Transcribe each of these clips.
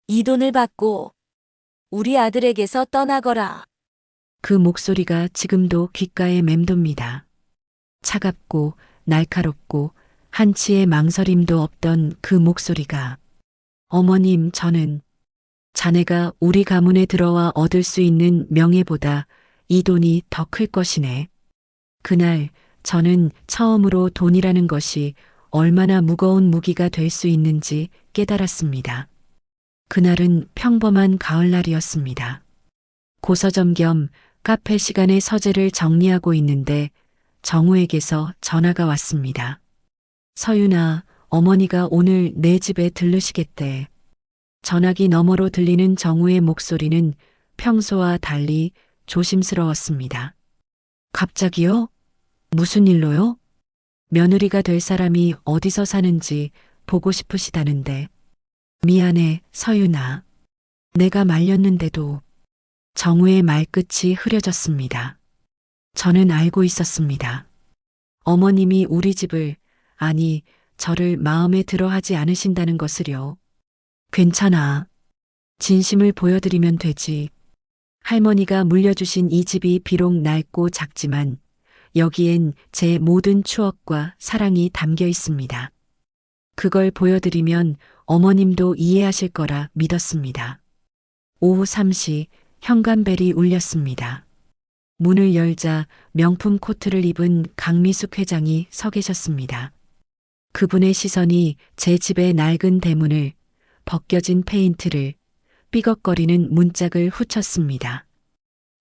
이 돈을 받고 우리 아들에게서 떠나거라. 그 목소리가 지금도 귓가에 맴돕니다. 차갑고 날카롭고 한치의 망설임도 없던 그 목소리가 어머님, 저는 자네가 우리 가문에 들어와 얻을 수 있는 명예보다 이 돈이 더 클 것이네. 그날 저는 처음으로 돈이라는 것이 얼마나 무거운 무기가 될 수 있는지 깨달았습니다. 그날은 평범한 가을날이었습니다. 고서점 겸 카페 시간에 서재를 정리하고 있는데 정우에게서 전화가 왔습니다. 서윤아, 어머니가 오늘 내 집에 들르시겠대. 전화기 너머로 들리는 정우의 목소리는 평소와 달리 조심스러웠습니다. 갑자기요? 무슨 일로요? 며느리가 될 사람이 어디서 사는지 보고 싶으시다는데. 미안해, 서윤아. 내가 말렸는데도. 정우의 말끝이 흐려졌습니다. 저는 알고 있었습니다. 어머님이 우리 집을, 아니, 저를 마음에 들어 하지 않으신다는 것을요. 괜찮아. 진심을 보여드리면 되지. 할머니가 물려주신 이 집이 비록 낡고 작지만 여기엔 제 모든 추억과 사랑이 담겨 있습니다. 그걸 보여드리면 어머님도 이해하실 거라 믿었습니다. 오후 3시 현관벨이 울렸습니다. 문을 열자 명품 코트를 입은 강미숙 회장이 서 계셨습니다. 그분의 시선이 제 집의 낡은 대문을, 벗겨진 페인트를, 삐걱거리는 문짝을 훑었습니다.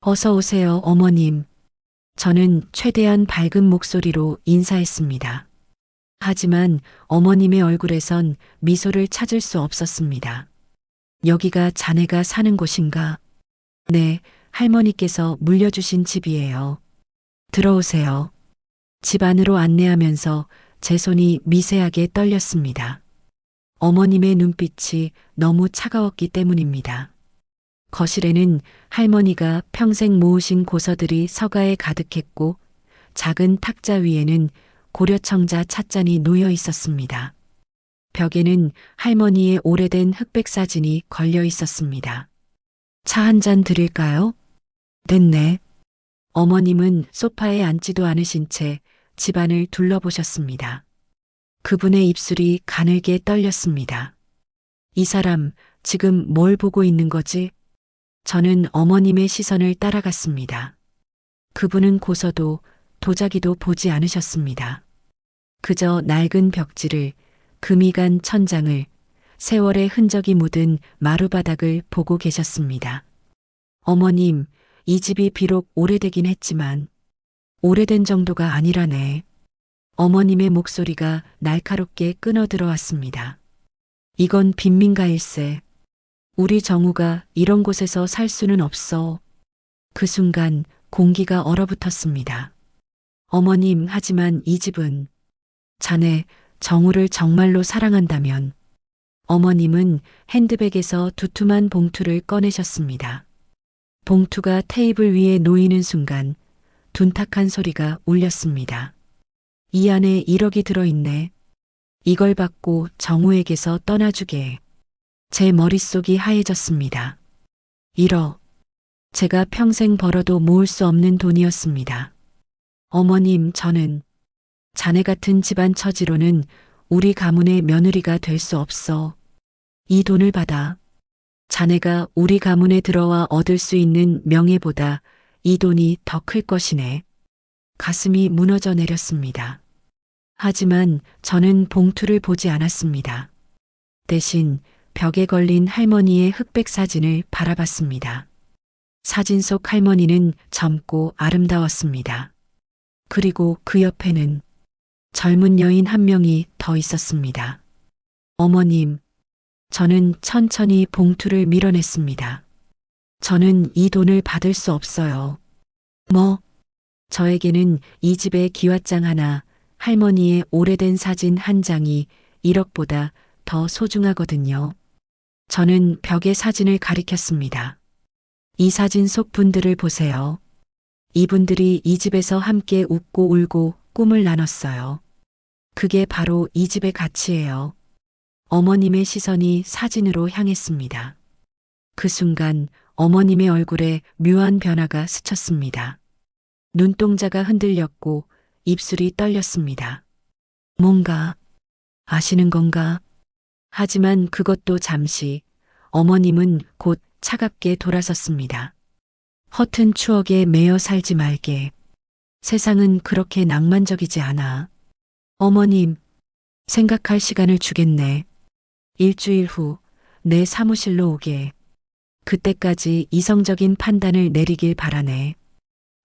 어서 오세요, 어머님. 저는 최대한 밝은 목소리로 인사했습니다. 하지만 어머님의 얼굴에선 미소를 찾을 수 없었습니다. 여기가 자네가 사는 곳인가? 네, 할머니께서 물려주신 집이에요. 들어오세요. 집 안으로 안내하면서 제 손이 미세하게 떨렸습니다. 어머님의 눈빛이 너무 차가웠기 때문입니다. 거실에는 할머니가 평생 모으신 고서들이 서가에 가득했고 작은 탁자 위에는 고려청자 찻잔이 놓여 있었습니다. 벽에는 할머니의 오래된 흑백 사진이 걸려 있었습니다. 차 한 잔 드릴까요? 됐네. 어머님은 소파에 앉지도 않으신 채 집안을 둘러보셨습니다. 그분의 입술이 가늘게 떨렸습니다. 이 사람 지금 뭘 보고 있는 거지? 저는 어머님의 시선을 따라갔습니다. 그분은 고서도 도자기도 보지 않으셨습니다. 그저 낡은 벽지를, 금이 간 천장을, 세월의 흔적이 묻은 마루바닥을 보고 계셨습니다. 어머님, 이 집이 비록 오래되긴 했지만 오래된 정도가 아니라네. 어머님의 목소리가 날카롭게 끊어 들어왔습니다. 이건 빈민가일세. 우리 정우가 이런 곳에서 살 수는 없어. 그 순간 공기가 얼어붙었습니다. 어머님, 하지만 이 집은 자네 정우를 정말로 사랑한다면. 어머님은 핸드백에서 두툼한 봉투를 꺼내셨습니다. 봉투가 테이블 위에 놓이는 순간 둔탁한 소리가 울렸습니다. 이 안에 1억이 들어있네. 이걸 받고 정우에게서 떠나주게. 제 머릿속이 하얘졌습니다. 1억. 제가 평생 벌어도 모을 수 없는 돈이었습니다. 어머님, 저는 자네 같은 집안 처지로는 우리 가문의 며느리가 될 수 없어. 이 돈을 받아 자네가 우리 가문에 들어와 얻을 수 있는 명예보다 이 돈이 더 클 것이네. 가슴이 무너져 내렸습니다. 하지만 저는 봉투를 보지 않았습니다. 대신 벽에 걸린 할머니의 흑백 사진을 바라봤습니다. 사진 속 할머니는 젊고 아름다웠습니다. 그리고 그 옆에는 젊은 여인 한 명이 더 있었습니다. 어머님, 저는 천천히 봉투를 밀어냈습니다. 저는 이 돈을 받을 수 없어요. 뭐? 저에게는 이 집의 기와장 하나, 할머니의 오래된 사진 한 장이 1억보다 더 소중하거든요. 저는 벽에 사진을 가리켰습니다. 이 사진 속 분들을 보세요. 이분들이 이 집에서 함께 웃고 울고 꿈을 나눴어요. 그게 바로 이 집의 가치예요. 어머님의 시선이 사진으로 향했습니다. 그 순간 어머님의 얼굴에 묘한 변화가 스쳤습니다. 눈동자가 흔들렸고 입술이 떨렸습니다. 뭔가 아시는 건가? 하지만 그것도 잠시. 어머님은 곧 차갑게 돌아섰습니다. 허튼 추억에 매여 살지 말게. 세상은 그렇게 낭만적이지 않아. 어머님, 생각할 시간을 주겠네. 일주일 후 내 사무실로 오게. 그때까지 이성적인 판단을 내리길 바라네.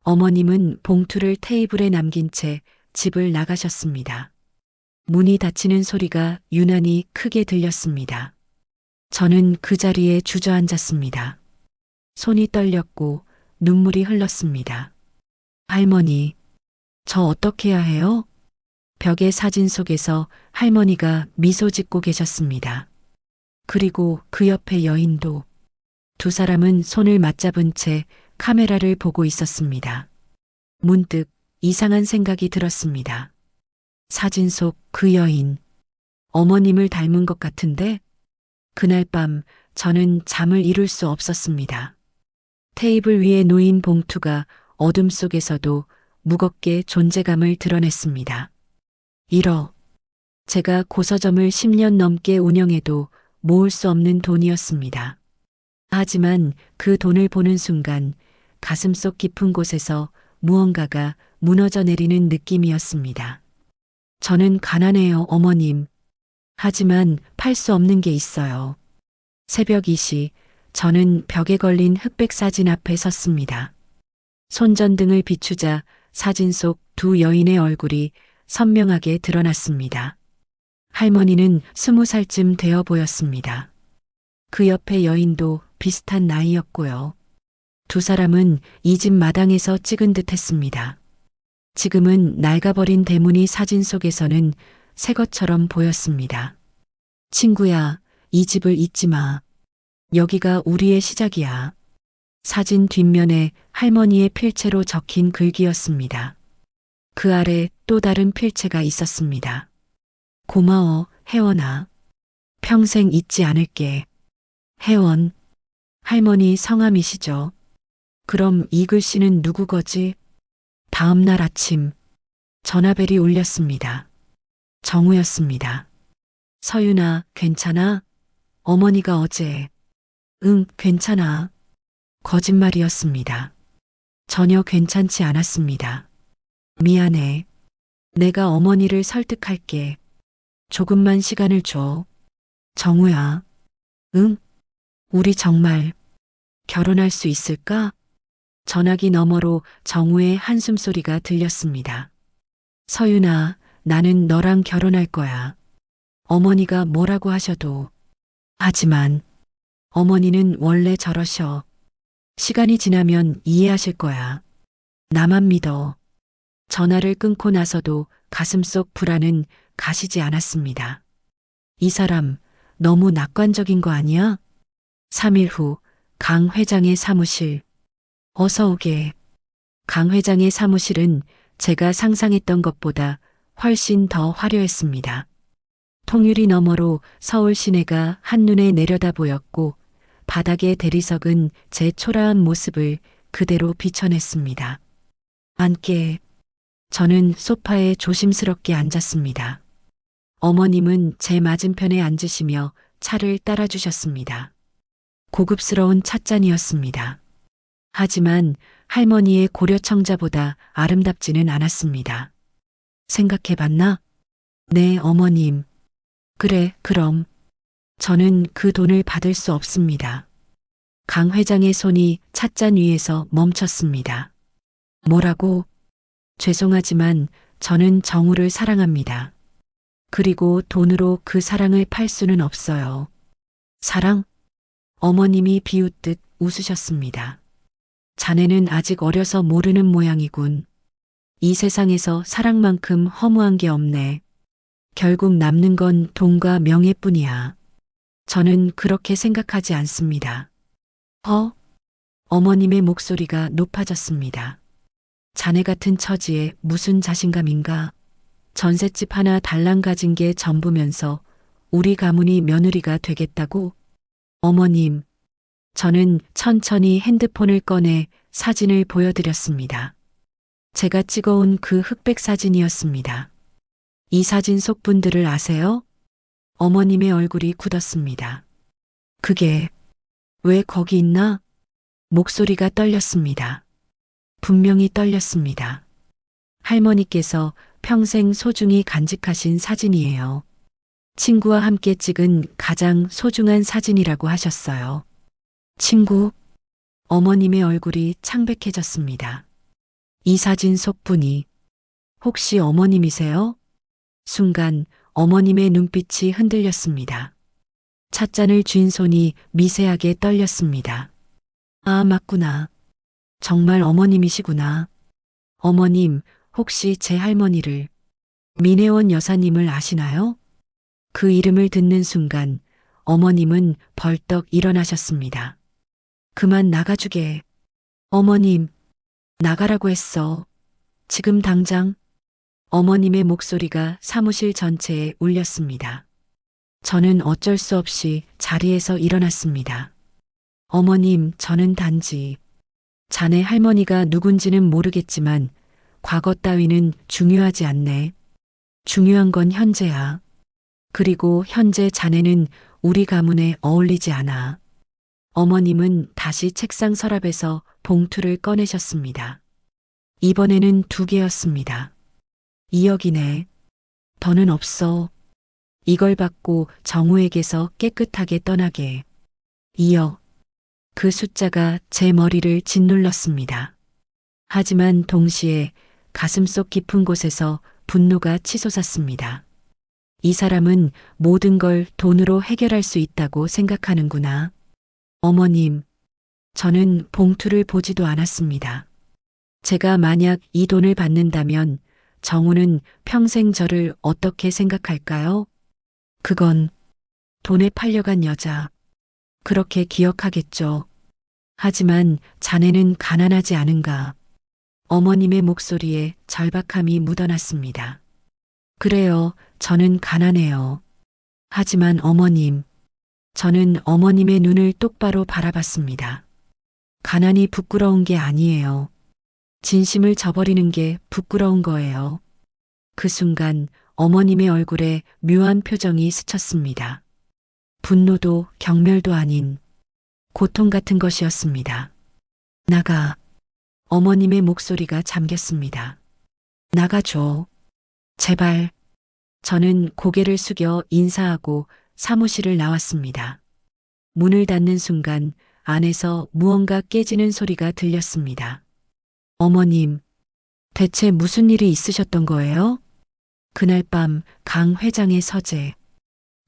어머님은 봉투를 테이블에 남긴 채 집을 나가셨습니다. 문이 닫히는 소리가 유난히 크게 들렸습니다. 저는 그 자리에 주저앉았습니다. 손이 떨렸고 눈물이 흘렀습니다. 할머니, 저 어떻게 해야 해요? 벽의 사진 속에서 할머니가 미소 짓고 계셨습니다. 그리고 그 옆에 여인도. 두 사람은 손을 맞잡은 채 카메라를 보고 있었습니다. 문득 이상한 생각이 들었습니다. 사진 속 그 여인, 어머님을 닮은 것 같은데? 그날 밤 저는 잠을 이룰 수 없었습니다. 테이블 위에 놓인 봉투가 어둠 속에서도 무겁게 존재감을 드러냈습니다. 1억. 제가 고서점을 10년 넘게 운영해도 모을 수 없는 돈이었습니다. 하지만 그 돈을 보는 순간 가슴속 깊은 곳에서 무언가가 무너져 내리는 느낌이었습니다. 저는 가난해요, 어머님. 하지만 팔 수 없는 게 있어요. 새벽 2시, 저는 벽에 걸린 흑백 사진 앞에 섰습니다. 손전등을 비추자 사진 속 두 여인의 얼굴이 선명하게 드러났습니다. 할머니는 20살쯤 되어 보였습니다. 그 옆에 여인도 비슷한 나이였고요. 두 사람은 이 집 마당에서 찍은 듯 했습니다. 지금은 낡아버린 대문이 사진 속에서는 새 것처럼 보였습니다. 친구야, 이 집을 잊지 마. 여기가 우리의 시작이야. 사진 뒷면에 할머니의 필체로 적힌 글귀였습니다. 그 아래 또 다른 필체가 있었습니다. 고마워, 혜원아. 평생 잊지 않을게. 혜원. 할머니 성함이시죠? 그럼 이 글씨는 누구 거지? 다음 날 아침 전화벨이 울렸습니다. 정우였습니다. 서윤아, 괜찮아? 어머니가 어제. 응, 괜찮아. 거짓말이었습니다. 전혀 괜찮지 않았습니다. 미안해. 내가 어머니를 설득할게. 조금만 시간을 줘. 정우야. 응? 우리 정말 결혼할 수 있을까? 전화기 너머로 정우의 한숨소리가 들렸습니다. 서윤아, 나는 너랑 결혼할 거야. 어머니가 뭐라고 하셔도. 하지만 어머니는 원래 저러셔. 시간이 지나면 이해하실 거야. 나만 믿어. 전화를 끊고 나서도 가슴속 불안은 가시지 않았습니다. 이 사람 너무 낙관적인 거 아니야? 3일 후 강 회장의 사무실. 어서 오게. 강 회장의 사무실은 제가 상상했던 것보다 훨씬 더 화려했습니다. 통유리 너머로 서울 시내가 한눈에 내려다 보였고 바닥의 대리석은 제 초라한 모습을 그대로 비춰냈습니다. 앉게. 저는 소파에 조심스럽게 앉았습니다. 어머님은 제 맞은편에 앉으시며 차를 따라주셨습니다. 고급스러운 찻잔이었습니다. 하지만 할머니의 고려청자보다 아름답지는 않았습니다. 생각해봤나? 네, 어머님. 그래, 그럼. 저는 그 돈을 받을 수 없습니다. 강 회장의 손이 찻잔 위에서 멈췄습니다. 뭐라고? 죄송하지만 저는 정우를 사랑합니다. 그리고 돈으로 그 사랑을 팔 수는 없어요. 사랑? 어머님이 비웃듯 웃으셨습니다. 자네는 아직 어려서 모르는 모양이군. 이 세상에서 사랑만큼 허무한 게 없네. 결국 남는 건 돈과 명예뿐이야. 저는 그렇게 생각하지 않습니다. 어머님의 목소리가 높아졌습니다. 자네 같은 처지에 무슨 자신감인가? 전셋집 하나 달랑 가진 게 전부면서 우리 가문이 며느리가 되겠다고? 어머님, 저는 천천히 핸드폰을 꺼내 사진을 보여드렸습니다. 제가 찍어온 그 흑백 사진이었습니다. 이 사진 속 분들을 아세요? 어머님의 얼굴이 굳었습니다. 그게 왜 거기 있나? 목소리가 떨렸습니다. 분명히 떨렸습니다. 할머니께서 평생 소중히 간직하신 사진이에요. 친구와 함께 찍은 가장 소중한 사진이라고 하셨어요. 친구? 어머님의 얼굴이 창백해졌습니다. 이 사진 속 분이 혹시 어머님이세요? 순간 어머님의 눈빛이 흔들렸습니다. 찻잔을 쥔 손이 미세하게 떨렸습니다. 아, 맞구나. 정말 어머님이시구나. 어머님, 혹시 제 할머니를, 민혜원 여사님을 아시나요? 그 이름을 듣는 순간 어머님은 벌떡 일어나셨습니다. 그만 나가주게. 어머님, 나가라고 했어. 지금 당장. 어머님의 목소리가 사무실 전체에 울렸습니다. 저는 어쩔 수 없이 자리에서 일어났습니다. 어머님, 저는 단지 자네 할머니가 누군지는 모르겠지만 과거 따위는 중요하지 않네. 중요한 건 현재야. 그리고 현재 자네는 우리 가문에 어울리지 않아. 어머님은 다시 책상 서랍에서 봉투를 꺼내셨습니다. 이번에는 2개였습니다. 2억이네. 더는 없어. 이걸 받고 정우에게서 깨끗하게 떠나게. 2억. 그 숫자가 제 머리를 짓눌렀습니다. 하지만 동시에 가슴속 깊은 곳에서 분노가 치솟았습니다. 이 사람은 모든 걸 돈으로 해결할 수 있다고 생각하는구나. 어머님, 저는 봉투를 보지도 않았습니다. 제가 만약 이 돈을 받는다면 정우는 평생 저를 어떻게 생각할까요? 그건 돈에 팔려간 여자. 그렇게 기억하겠죠. 하지만 자네는 가난하지 않은가? 어머님의 목소리에 절박함이 묻어났습니다. 그래요, 저는 가난해요. 하지만 어머님, 저는 어머님의 눈을 똑바로 바라봤습니다. 가난이 부끄러운 게 아니에요. 진심을 저버리는 게 부끄러운 거예요. 그 순간 어머님의 얼굴에 묘한 표정이 스쳤습니다. 분노도 경멸도 아닌 고통 같은 것이었습니다. 나가. 어머님의 목소리가 잠겼습니다. 나가줘. 제발. 저는 고개를 숙여 인사하고 사무실을 나왔습니다. 문을 닫는 순간 안에서 무언가 깨지는 소리가 들렸습니다. 어머님, 대체 무슨 일이 있으셨던 거예요? 그날 밤 강 회장의 서재.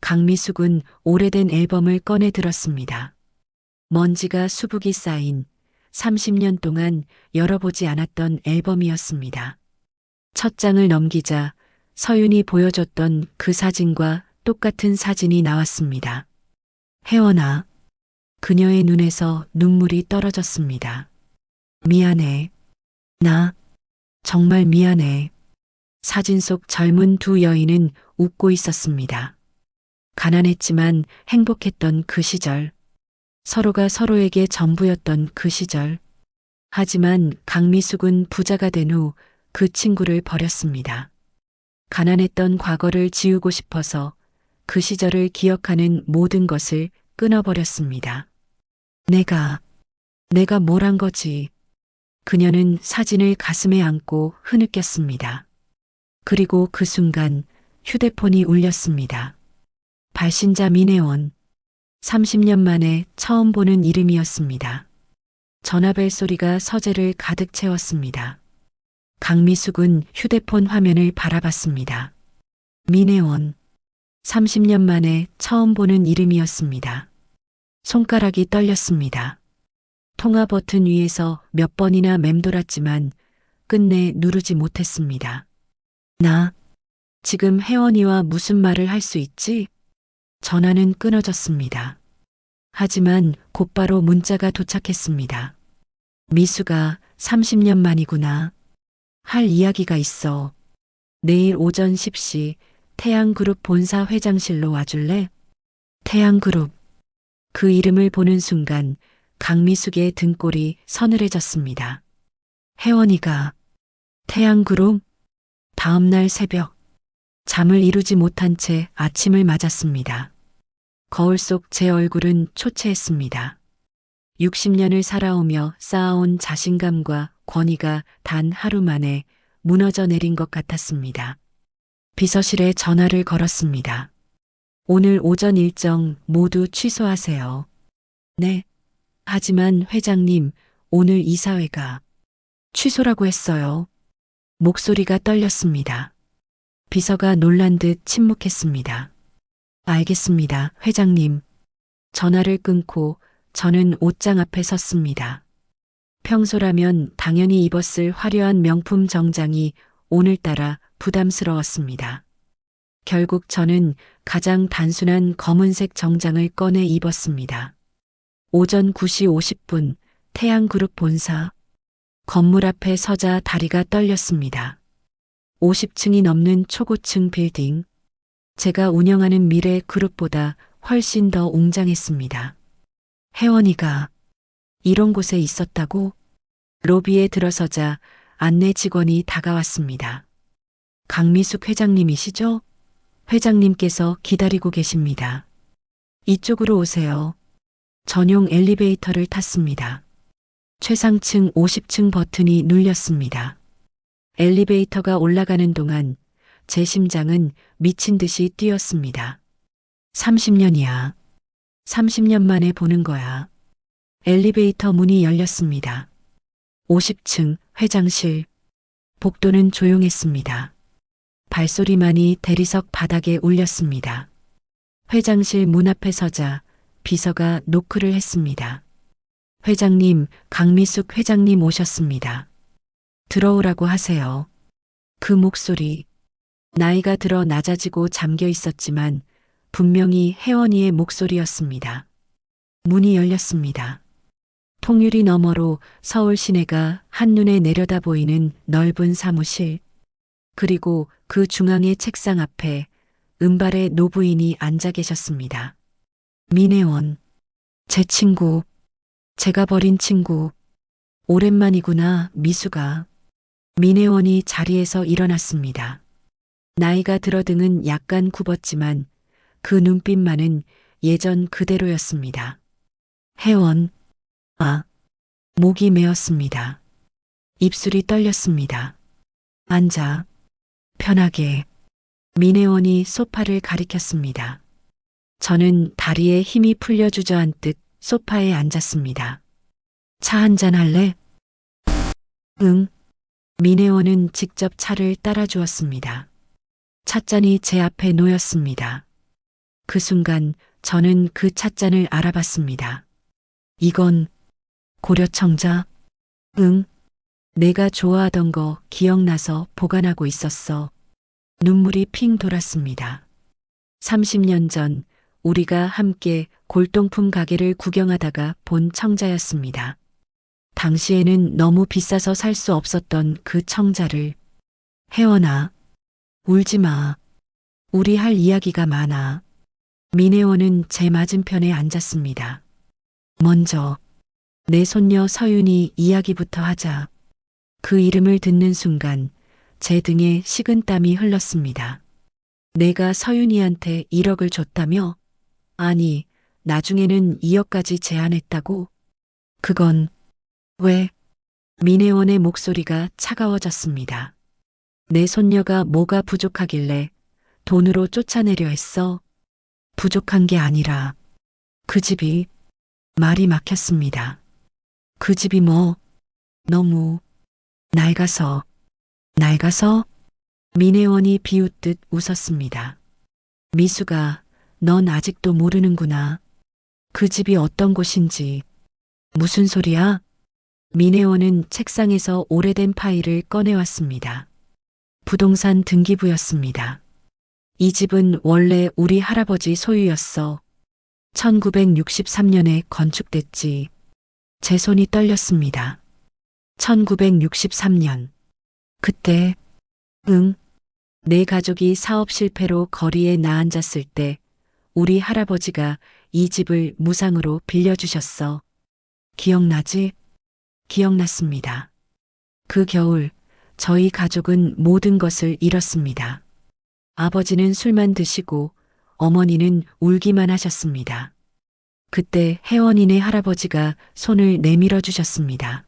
강미숙은 오래된 앨범을 꺼내 들었습니다. 먼지가 수북이 쌓인 30년 동안 열어보지 않았던 앨범이었습니다. 첫 장을 넘기자 서윤이 보여줬던 그 사진과 똑같은 사진이 나왔습니다. 혜원아. 그녀의 눈에서 눈물이 떨어졌습니다. 미안해. 나 정말 미안해. 사진 속 젊은 2 여인은 웃고 있었습니다. 가난했지만 행복했던 그 시절. 서로가 서로에게 전부였던 그 시절. 하지만 강미숙은 부자가 된 후 그 친구를 버렸습니다. 가난했던 과거를 지우고 싶어서 그 시절을 기억하는 모든 것을 끊어버렸습니다. 내가 뭘 한 거지. 그녀는 사진을 가슴에 안고 흐느꼈습니다. 그리고 그 순간 휴대폰이 울렸습니다. 발신자 민혜원. 30년 만에 처음 보는 이름이었습니다. 전화벨 소리가 서재를 가득 채웠습니다. 강미숙은 휴대폰 화면을 바라봤습니다. 민혜원. 30년 만에 처음 보는 이름이었습니다. 손가락이 떨렸습니다. 통화 버튼 위에서 몇 번이나 맴돌았지만 끝내 누르지 못했습니다. 나 지금 혜원이와 무슨 말을 할 수 있지? 전화는 끊어졌습니다. 하지만 곧바로 문자가 도착했습니다. 미수가 30년 만이구나. 할 이야기가 있어. 내일 오전 10시 태양그룹 본사 회장실로 와줄래? 태양그룹. 그 이름을 보는 순간 강미숙의 등골이 서늘해졌습니다. 혜원이가 태양그룹? 다음날 새벽 잠을 이루지 못한 채 아침을 맞았습니다. 거울 속 제 얼굴은 초췌했습니다. 60년을 살아오며 쌓아온 자신감과 권위가 단 하루 만에 무너져 내린 것 같았습니다. 비서실에 전화를 걸었습니다. 오늘 오전 일정 모두 취소하세요. 네. 하지만 회장님, 오늘 이사회가 취소라고 했어요. 목소리가 떨렸습니다. 비서가 놀란 듯 침묵했습니다. 알겠습니다, 회장님. 전화를 끊고 저는 옷장 앞에 섰습니다. 평소라면 당연히 입었을 화려한 명품 정장이 오늘따라 부담스러웠습니다. 결국 저는 가장 단순한 검은색 정장을 꺼내 입었습니다. 오전 9시 50분 태양그룹 본사. 건물 앞에 서자 다리가 떨렸습니다. 50층이 넘는 초고층 빌딩. 제가 운영하는 미래 그룹보다 훨씬 더 웅장했습니다. 혜원이가 이런 곳에 있었다고? 로비에 들어서자 안내 직원이 다가왔습니다. 강미숙 회장님이시죠? 회장님께서 기다리고 계십니다. 이쪽으로 오세요. 전용 엘리베이터를 탔습니다. 최상층 50층 버튼이 눌렸습니다. 엘리베이터가 올라가는 동안 제 심장은 미친 듯이 뛰었습니다. 30년이야. 30년 만에 보는 거야. 엘리베이터 문이 열렸습니다. 50층 회장실. 복도는 조용했습니다. 발소리만이 대리석 바닥에 울렸습니다. 회장실 문 앞에 서자 비서가 노크를 했습니다. 회장님, 강미숙 회장님 오셨습니다. 들어오라고 하세요. 그 목소리. 나이가 들어 낮아지고 잠겨 있었지만 분명히 혜원이의 목소리였습니다. 문이 열렸습니다. 통유리 너머로 서울 시내가 한눈에 내려다 보이는 넓은 사무실. 그리고 그 중앙의 책상 앞에 은발의 노부인이 앉아 계셨습니다. 민혜원. 제 친구. 제가 버린 친구. 오랜만이구나, 미수가. 민혜원이 자리에서 일어났습니다. 나이가 들어 등은 약간 굽었지만 그 눈빛만은 예전 그대로였습니다. 혜원. 아. 목이 메었습니다. 입술이 떨렸습니다. 앉아. 편하게. 민혜원이 소파를 가리켰습니다. 저는 다리에 힘이 풀려 주저앉듯 소파에 앉았습니다. 차 한잔 할래? 응. 민혜원은 직접 차를 따라 주었습니다. 찻잔이 제 앞에 놓였습니다. 그 순간 저는 그 찻잔을 알아봤습니다. 이건 고려청자? 응. 내가 좋아하던 거 기억나서 보관하고 있었어. 눈물이 핑 돌았습니다. 30년 전 우리가 함께 골동품 가게를 구경하다가 본 청자였습니다. 당시에는 너무 비싸서 살 수 없었던 그 청자를. 혜원아, 울지 마. 우리 할 이야기가 많아. 민혜원은 제 맞은편에 앉았습니다. 먼저 내 손녀 서윤이 이야기부터 하자. 그 이름을 듣는 순간 제 등에 식은땀이 흘렀습니다. 내가 서윤이한테 1억을 줬다며? 아니, 나중에는 2억까지 제안했다고? 그건 왜? 민혜원의 목소리가 차가워졌습니다. 내 손녀가 뭐가 부족하길래 돈으로 쫓아내려 했어? 부족한 게 아니라 그 집이. 말이 막혔습니다. 그 집이 뭐? 너무 낡아서. 낡아서? 민혜원이 비웃듯 웃었습니다. 미수가, 넌 아직도 모르는구나. 그 집이 어떤 곳인지. 무슨 소리야? 민혜원은 책상에서 오래된 파일을 꺼내왔습니다. 부동산 등기부였습니다. 이 집은 원래 우리 할아버지 소유였어. 1963년에 건축됐지. 제 손이 떨렸습니다. 1963년. 그때, 응, 내 가족이 사업 실패로 거리에 나앉았을 때 우리 할아버지가 이 집을 무상으로 빌려주셨어. 기억나지? 기억났습니다. 그 겨울 저희 가족은 모든 것을 잃었습니다. 아버지는 술만 드시고 어머니는 울기만 하셨습니다. 그때 혜원이네 할아버지가 손을 내밀어 주셨습니다.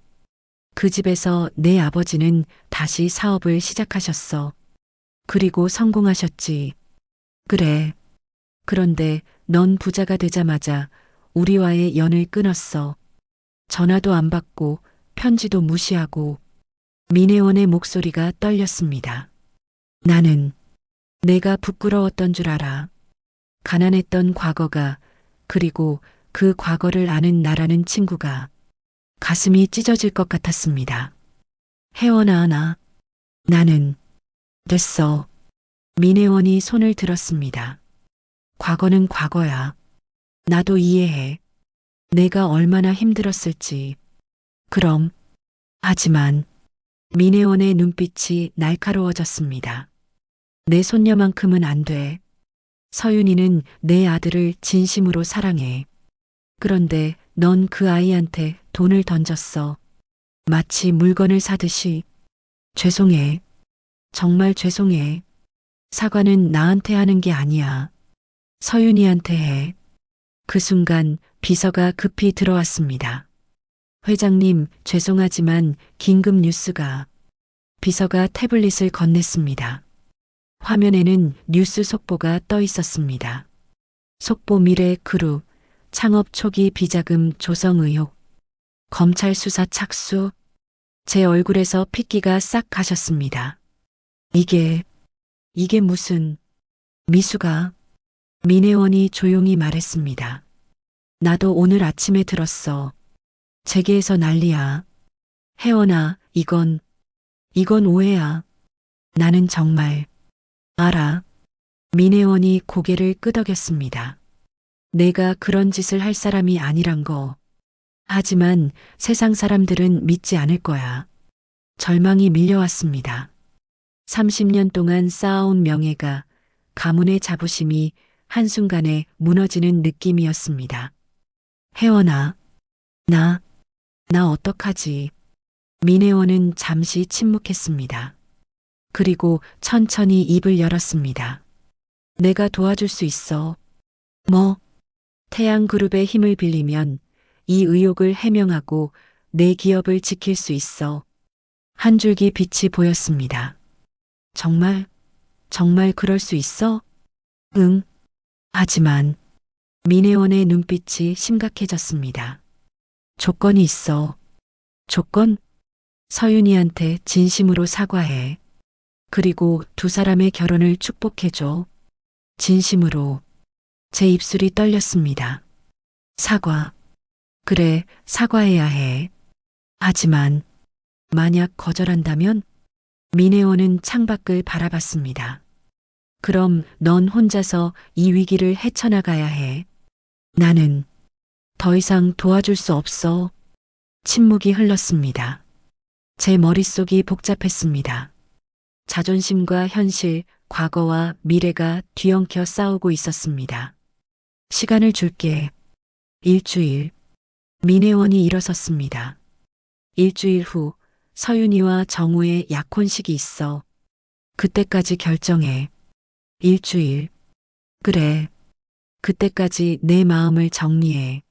그 집에서 내 아버지는 다시 사업을 시작하셨어. 그리고 성공하셨지. 그래. 그런데 넌 부자가 되자마자 우리와의 연을 끊었어. 전화도 안 받고 편지도 무시하고. 민혜원의 목소리가 떨렸습니다. 나는 내가 부끄러웠던 줄 알아. 가난했던 과거가, 그리고 그 과거를 아는 나라는 친구가 가슴이 찢어질 것 같았습니다. 혜원아, 나는 됐어. 민혜원이 손을 들었습니다. 과거는 과거야. 나도 이해해. 내가 얼마나 힘들었을지. 그럼, 하지만 민혜원의 눈빛이 날카로워졌습니다. 내 손녀만큼은 안 돼. 서윤이는 내 아들을 진심으로 사랑해. 그런데 넌 그 아이한테 돈을 던졌어. 마치 물건을 사듯이. 죄송해. 정말 죄송해. 사과는 나한테 하는 게 아니야. 서윤이한테 해. 그 순간 비서가 급히 들어왔습니다. 회장님, 죄송하지만 긴급 뉴스가. 비서가 태블릿을 건넸습니다. 화면에는 뉴스 속보가 떠 있었습니다. 속보 미래 그룹, 창업 초기 비자금 조성 의혹, 검찰 수사 착수. 제 얼굴에서 핏기가 싹 가셨습니다. 이게 무슨, 미수가. 민혜원이 조용히 말했습니다. 나도 오늘 아침에 들었어. 재계에서 난리야. 혜원아, 이건 오해야. 나는 정말 알아. 민혜원이 고개를 끄덕였습니다. 내가 그런 짓을 할 사람이 아니란 거. 하지만 세상 사람들은 믿지 않을 거야. 절망이 밀려왔습니다. 30년 동안 쌓아온 명예가, 가문의 자부심이 한순간에 무너지는 느낌이었습니다. 혜원아, 나 어떡하지? 민혜원은 잠시 침묵했습니다. 그리고 천천히 입을 열었습니다. 내가 도와줄 수 있어. 뭐? 태양그룹의 힘을 빌리면 이 의혹을 해명하고 내 기업을 지킬 수 있어. 한 줄기 빛이 보였습니다. 정말 그럴 수 있어? 응. 하지만 민혜원의 눈빛이 심각해졌습니다. 조건이 있어. 조건? 서윤이한테 진심으로 사과해. 그리고 두 사람의 결혼을 축복해줘. 진심으로. 제 입술이 떨렸습니다. 사과. 그래, 사과해야 해. 하지만 만약 거절한다면? 민혜원은 창밖을 바라봤습니다. 그럼 넌 혼자서 이 위기를 헤쳐나가야 해. 나는 더 이상 도와줄 수 없어. 침묵이 흘렀습니다. 제 머릿속이 복잡했습니다. 자존심과 현실, 과거와 미래가 뒤엉켜 싸우고 있었습니다. 시간을 줄게. 일주일. 민혜원이 일어섰습니다. 일주일 후 서윤이와 정우의 약혼식이 있어. 그때까지 결정해. 일주일. 그래. 그때까지 내 마음을 정리해.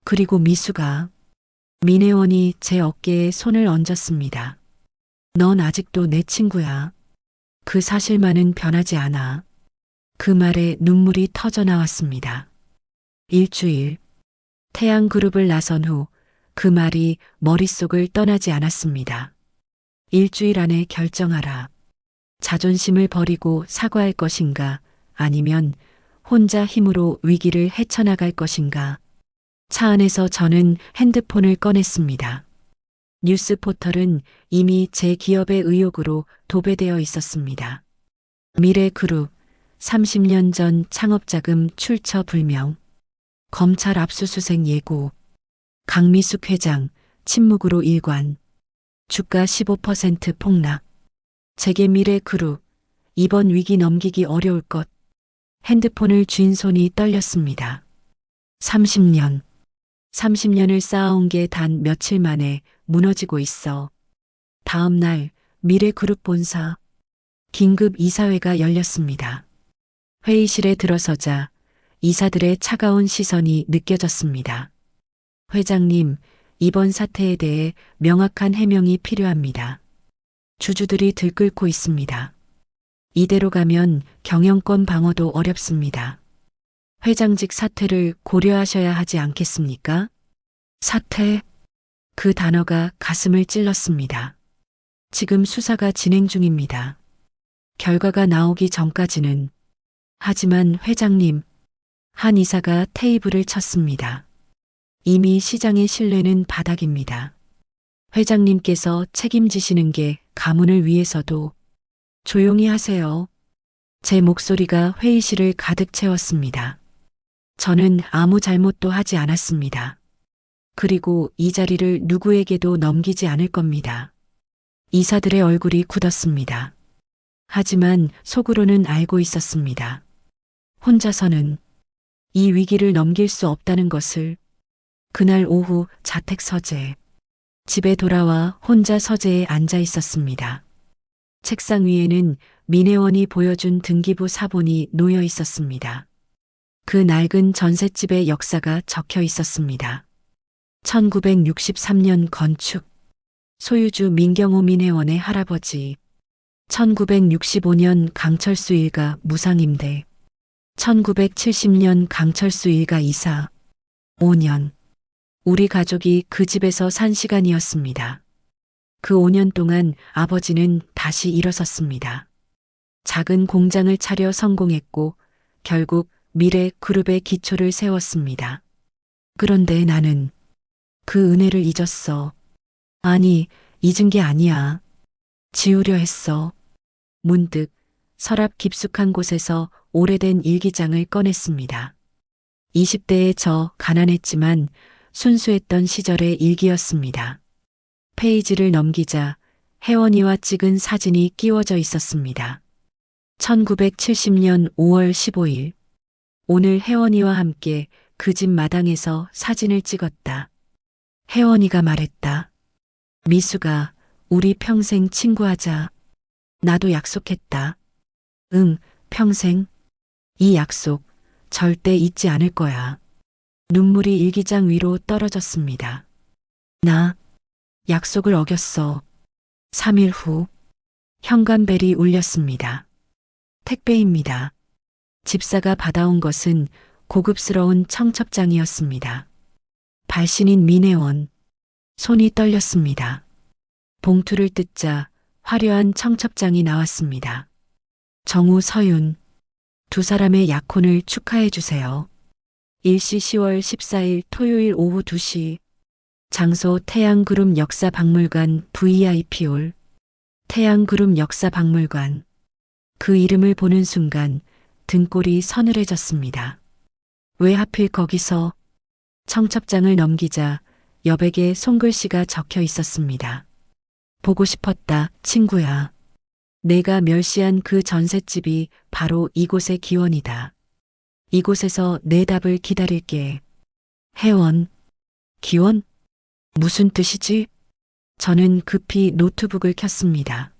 그리고 미수가. 민혜원이 제 어깨에 손을 얹었습니다. 넌 아직도 내 친구야. 그 사실만은 변하지 않아. 그 말에 눈물이 터져 나왔습니다. 일주일. 태양그룹을 나선 후 그 말이 머릿속을 떠나지 않았습니다. 일주일 안에 결정하라. 자존심을 버리고 사과할 것인가, 아니면 혼자 힘으로 위기를 헤쳐나갈 것인가. 차 안에서 저는 핸드폰을 꺼냈습니다. 뉴스 포털은 이미 제 기업의 의혹으로 도배되어 있었습니다. 미래그룹, 30년 전 창업자금 출처 불명, 검찰 압수수색 예고, 강미숙 회장, 침묵으로 일관, 주가 15% 폭락, 재계미래그룹, 이번 위기 넘기기 어려울 것. 핸드폰을 쥔 손이 떨렸습니다. 30년. 30년을 쌓아온 게 단 며칠 만에 무너지고 있어. 다음 날 미래그룹 본사 긴급 이사회가 열렸습니다. 회의실에 들어서자 이사들의 차가운 시선이 느껴졌습니다. 회장님, 이번 사태에 대해 명확한 해명이 필요합니다. 주주들이 들끓고 있습니다. 이대로 가면 경영권 방어도 어렵습니다. 회장직 사퇴를 고려하셔야 하지 않겠습니까? 사퇴? 그 단어가 가슴을 찔렀습니다. 지금 수사가 진행 중입니다. 결과가 나오기 전까지는. 하지만 회장님, 한 이사가 테이블을 쳤습니다. 이미 시장의 신뢰는 바닥입니다. 회장님께서 책임지시는 게 가문을 위해서도. 조용히 하세요. 제 목소리가 회의실을 가득 채웠습니다. 저는 아무 잘못도 하지 않았습니다. 그리고 이 자리를 누구에게도 넘기지 않을 겁니다. 이사들의 얼굴이 굳었습니다. 하지만 속으로는 알고 있었습니다. 혼자서는 이 위기를 넘길 수 없다는 것을. 그날 오후 자택 서재. 집에 돌아와 혼자 서재에 앉아 있었습니다. 책상 위에는 민혜원이 보여준 등기부 사본이 놓여 있었습니다. 그 낡은 전셋집의 역사가 적혀 있었습니다. 1963년 건축. 소유주 민경호 민혜원의 할아버지. 1965년 강철수 일가 무상임대. 1970년 강철수 일가 이사. 5년. 우리 가족이 그 집에서 산 시간이었습니다. 그 5년 동안 아버지는 다시 일어섰습니다. 작은 공장을 차려 성공했고 결국 미래 그룹의 기초를 세웠습니다. 그런데 나는 그 은혜를 잊었어. 아니, 잊은 게 아니야. 지우려 했어. 문득 서랍 깊숙한 곳에서 오래된 일기장을 꺼냈습니다. 20대의 저 가난했지만 순수했던 시절의 일기였습니다. 페이지를 넘기자 혜원이와 찍은 사진이 끼워져 있었습니다. 1970년 5월 15일. 오늘 혜원이와 함께 그 집 마당에서 사진을 찍었다. 혜원이가 말했다. 미수가, 우리 평생 친구하자. 나도 약속했다. 응, 평생. 이 약속 절대 잊지 않을 거야. 눈물이 일기장 위로 떨어졌습니다. 나 약속을 어겼어. 3일 후 현관벨이 울렸습니다. 택배입니다. 집사가 받아온 것은 고급스러운 청첩장이었습니다. 발신인 민혜원. 손이 떨렸습니다. 봉투를 뜯자 화려한 청첩장이 나왔습니다. 정우 서윤. 두 사람의 약혼을 축하해 주세요. 일시 10월 14일 토요일 오후 2시. 장소 태양그룹 역사박물관 VIP홀. 태양그룹 역사박물관. 그 이름을 보는 순간 등골이 서늘해졌습니다. 왜 하필 거기서? 청첩장을 넘기자 여백에 손글씨가 적혀 있었습니다. 보고 싶었다, 친구야. 내가 멸시한 그 전셋집이 바로 이곳의 기원이다. 이곳에서 내 답을 기다릴게. 혜원. 기원? 무슨 뜻이지? 저는 급히 노트북을 켰습니다.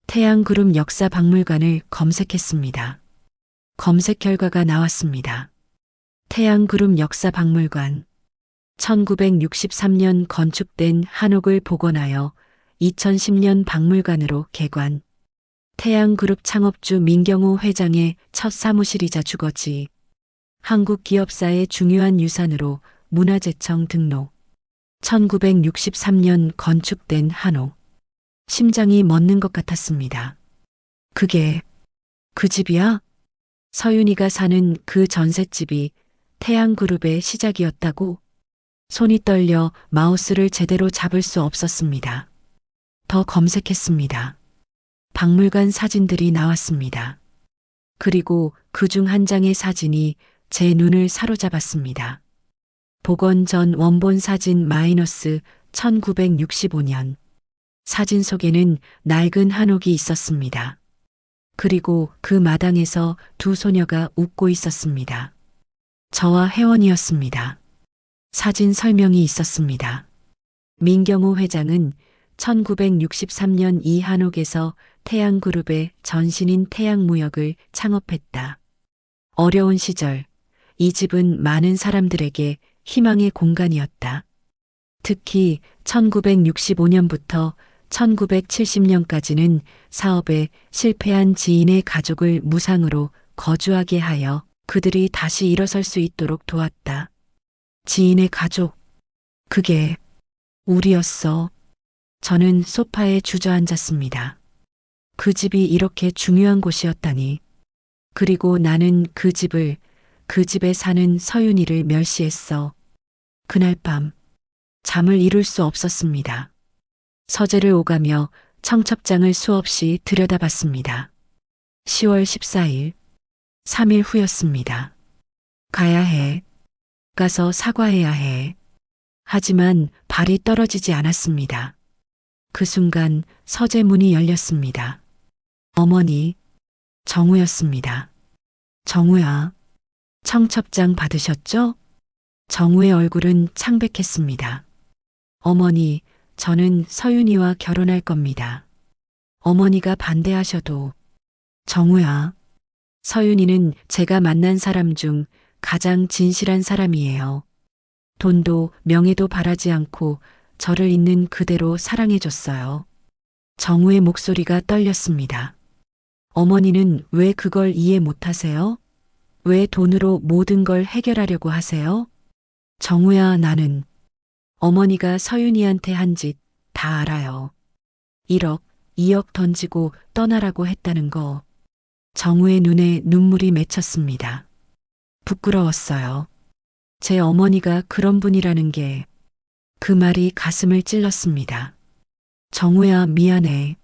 태양그룹 역사박물관을 검색했습니다. 검색 결과가 나왔습니다. 태양그룹 역사박물관. 1963년 건축된 한옥을 복원하여 2010년 박물관으로 개관. 태양그룹 창업주 민경호 회장의 첫 사무실이자 주거지. 한국 기업사의 중요한 유산으로 문화재청 등록. 1963년 건축된 한옥. 심장이 멎는 것 같았습니다. 그게 그 집이야? 서윤이가 사는 그 전셋집이 태양그룹의 시작이었다고? 손이 떨려 마우스를 제대로 잡을 수 없었습니다. 더 검색했습니다. 박물관 사진들이 나왔습니다. 그리고 그중 한 장의 사진이 제 눈을 사로잡았습니다. 복원 전 원본 사진 마이너스 1965년. 사진 속에는 낡은 한옥이 있었습니다. 그리고 그 마당에서 두 소녀가 웃고 있었습니다. 저와 혜원이었습니다. 사진 설명이 있었습니다. 민경호 회장은 1963년 이 한옥에서 태양그룹의 전신인 태양무역을 창업했다. 어려운 시절, 이 집은 많은 사람들에게 희망의 공간이었다. 특히 1965년부터 1970년까지는 사업에 실패한 지인의 가족을 무상으로 거주하게 하여 그들이 다시 일어설 수 있도록 도왔다. 지인의 가족, 그게 우리였어. 저는 소파에 주저앉았습니다. 그 집이 이렇게 중요한 곳이었다니. 그리고 나는 그 집에 사는 서윤이를 멸시했어. 그날 밤, 잠을 이룰 수 없었습니다. 서재를 오가며 청첩장을 수없이 들여다봤습니다. 10월 14일, 3일 후였습니다. 가야 해. 가서 사과해야 해. 하지만 발이 떨어지지 않았습니다. 그 순간 서재 문이 열렸습니다. 어머니, 정우였습니다. 정우야, 청첩장 받으셨죠? 정우의 얼굴은 창백했습니다. 어머니, 저는 서윤이와 결혼할 겁니다. 어머니가 반대하셔도. 정우야, 서윤이는 제가 만난 사람 중 가장 진실한 사람이에요. 돈도 명예도 바라지 않고 저를 있는 그대로 사랑해줬어요. 정우의 목소리가 떨렸습니다. 어머니는 왜 그걸 이해 못하세요? 왜 돈으로 모든 걸 해결하려고 하세요? 정우야, 나는 어머니가 서윤이한테 한 짓 다 알아요. 1억, 2억 던지고 떠나라고 했다는 거. 정우의 눈에 눈물이 맺혔습니다. 부끄러웠어요. 제 어머니가 그런 분이라는 게. 그 말이 가슴을 찔렀습니다. 정우야, 미안해.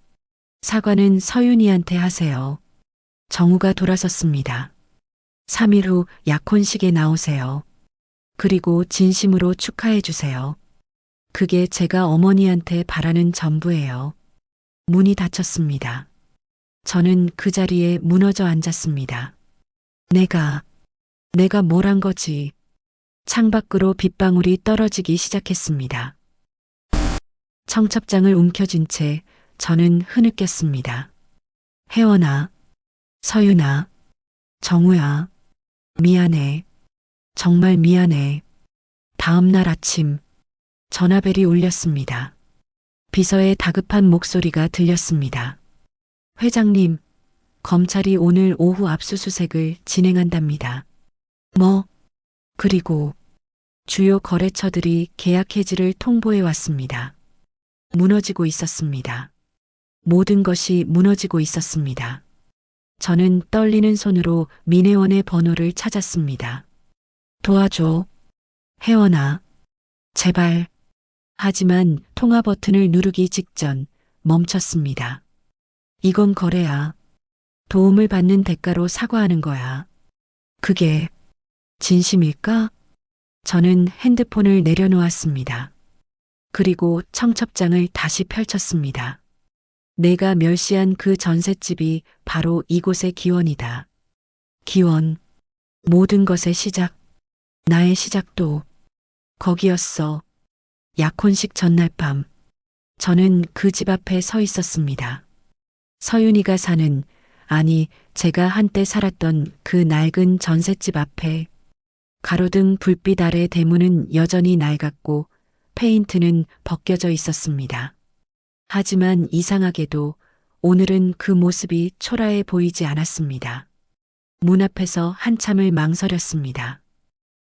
사과는 서윤이한테 하세요. 정우가 돌아섰습니다. 3일 후 약혼식에 나오세요. 그리고 진심으로 축하해 주세요. 그게 제가 어머니한테 바라는 전부예요. 문이 닫혔습니다. 저는 그 자리에 무너져 앉았습니다. 내가 뭘 한 거지? 창밖으로 빗방울이 떨어지기 시작했습니다. 청첩장을 움켜쥔 채 저는 흐느꼈습니다. 혜원아, 서윤아, 정우야, 미안해. 정말 미안해. 다음 날 아침 전화벨이 울렸습니다. 비서의 다급한 목소리가 들렸습니다. 회장님, 검찰이 오늘 오후 압수수색을 진행한답니다. 뭐? 그리고 주요 거래처들이 계약 해지를 통보해 왔습니다. 무너지고 있었습니다. 모든 것이 무너지고 있었습니다. 저는 떨리는 손으로 민혜원의 번호를 찾았습니다. 도와줘. 혜원아, 제발. 하지만 통화 버튼을 누르기 직전 멈췄습니다. 이건 거래야. 도움을 받는 대가로 사과하는 거야. 그게 진심일까? 저는 핸드폰을 내려놓았습니다. 그리고 청첩장을 다시 펼쳤습니다. 내가 멸시한 그 전셋집이 바로 이곳의 기원이다. 기원. 모든 것의 시작. 나의 시작도 거기였어. 약혼식 전날 밤. 저는 그 집 앞에 서 있었습니다. 서윤이가 사는, 아니, 제가 한때 살았던 그 낡은 전셋집 앞에. 가로등 불빛 아래 대문은 여전히 낡았고 페인트는 벗겨져 있었습니다. 하지만 이상하게도 오늘은 그 모습이 초라해 보이지 않았습니다. 문 앞에서 한참을 망설였습니다.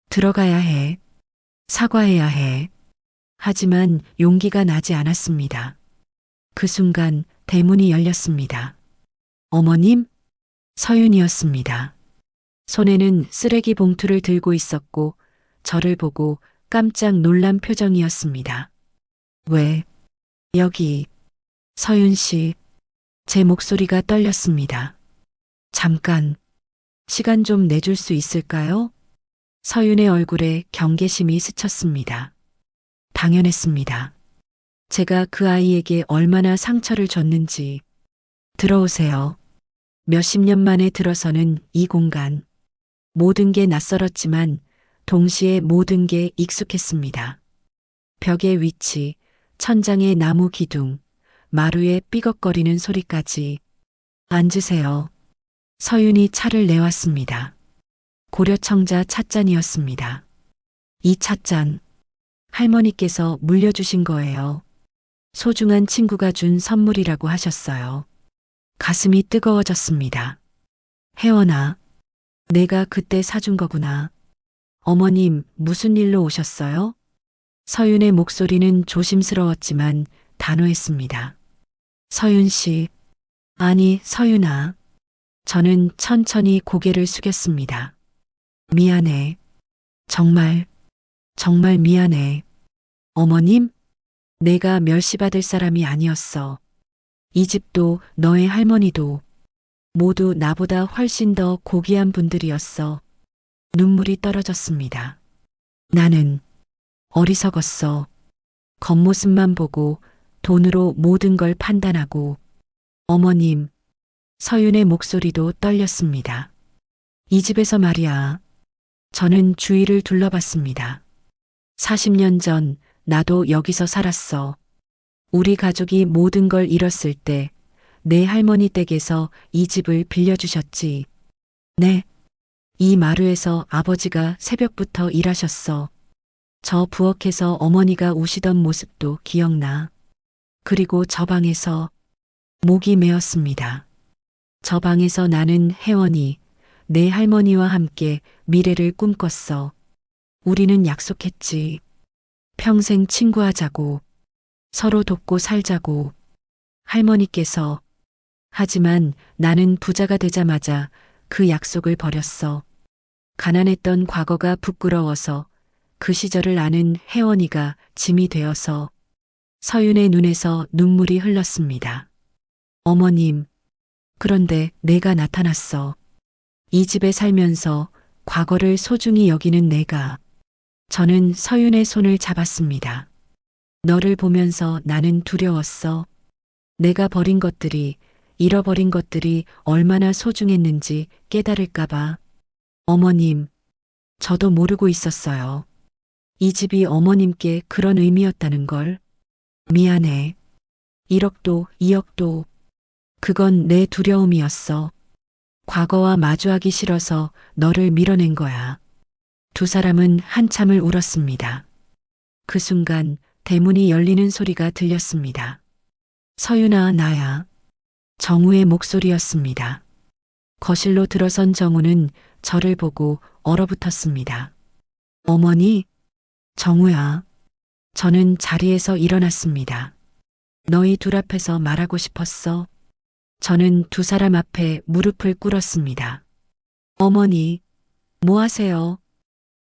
들어가야 해. 사과해야 해. 하지만 용기가 나지 않았습니다. 그 순간 대문이 열렸습니다. 어머님? 서윤이었습니다. 손에는 쓰레기 봉투를 들고 있었고 저를 보고 깜짝 놀란 표정이었습니다. 왜? 여기. 서윤 씨. 제 목소리가 떨렸습니다. 잠깐. 시간 좀 내줄 수 있을까요? 서윤의 얼굴에 경계심이 스쳤습니다. 당연했습니다. 제가 그 아이에게 얼마나 상처를 줬는지. 들어오세요. 몇십 년 만에 들어서는 이 공간. 모든 게 낯설었지만 동시에 모든 게 익숙했습니다. 벽의 위치, 천장의 나무 기둥, 마루의 삐걱거리는 소리까지. 앉으세요. 서윤이 차를 내왔습니다. 고려청자 찻잔이었습니다. 이 찻잔, 할머니께서 물려주신 거예요. 소중한 친구가 준 선물이라고 하셨어요. 가슴이 뜨거워졌습니다. 혜원아, 내가 그때 사준 거구나. 어머님, 무슨 일로 오셨어요? 서윤의 목소리는 조심스러웠지만 단호했습니다. 서윤 씨, 아니, 서윤아. 저는 천천히 고개를 숙였습니다. 미안해. 정말, 정말 미안해. 어머님, 내가 멸시받을 사람이 아니었어. 이 집도 너의 할머니도 모두 나보다 훨씬 더 고귀한 분들이었어. 눈물이 떨어졌습니다. 나는 어리석었어. 겉모습만 보고 돈으로 모든 걸 판단하고. 어머님, 서윤의 목소리도 떨렸습니다. 이 집에서 말이야. 저는 주위를 둘러봤습니다. 40년 전 나도 여기서 살았어. 우리 가족이 모든 걸 잃었을 때 내 할머니 댁에서 이 집을 빌려주셨지. 네. 이 마루에서 아버지가 새벽부터 일하셨어. 저 부엌에서 어머니가 우시던 모습도 기억나. 그리고 저 방에서 목이 메었습니다. 저 방에서 나는 혜원이 내 할머니와 함께 미래를 꿈꿨어. 우리는 약속했지. 평생 친구하자고. 서로 돕고 살자고. 할머니께서. 하지만 나는 부자가 되자마자 그 약속을 버렸어. 가난했던 과거가 부끄러워서 그 시절을 아는 혜원이가 짐이 되어서. 서윤의 눈에서 눈물이 흘렀습니다. 어머님, 그런데 내가 나타났어. 이 집에 살면서 과거를 소중히 여기는 내가. 저는 서윤의 손을 잡았습니다. 너를 보면서 나는 두려웠어. 내가 버린 것들이, 잃어버린 것들이 얼마나 소중했는지 깨달을까봐. 어머님, 저도 모르고 있었어요. 이 집이 어머님께 그런 의미였다는 걸. 미안해. 1억도 2억도. 그건 내 두려움이었어. 과거와 마주하기 싫어서 너를 밀어낸 거야. 두 사람은 한참을 울었습니다. 그 순간 대문이 열리는 소리가 들렸습니다. 서윤아, 나야. 정우의 목소리였습니다. 거실로 들어선 정우는 저를 보고 얼어붙었습니다. 어머니, 정우야. 저는 자리에서 일어났습니다. 너희 둘 앞에서 말하고 싶었어. 저는 두 사람 앞에 무릎을 꿇었습니다. 어머니, 뭐 하세요?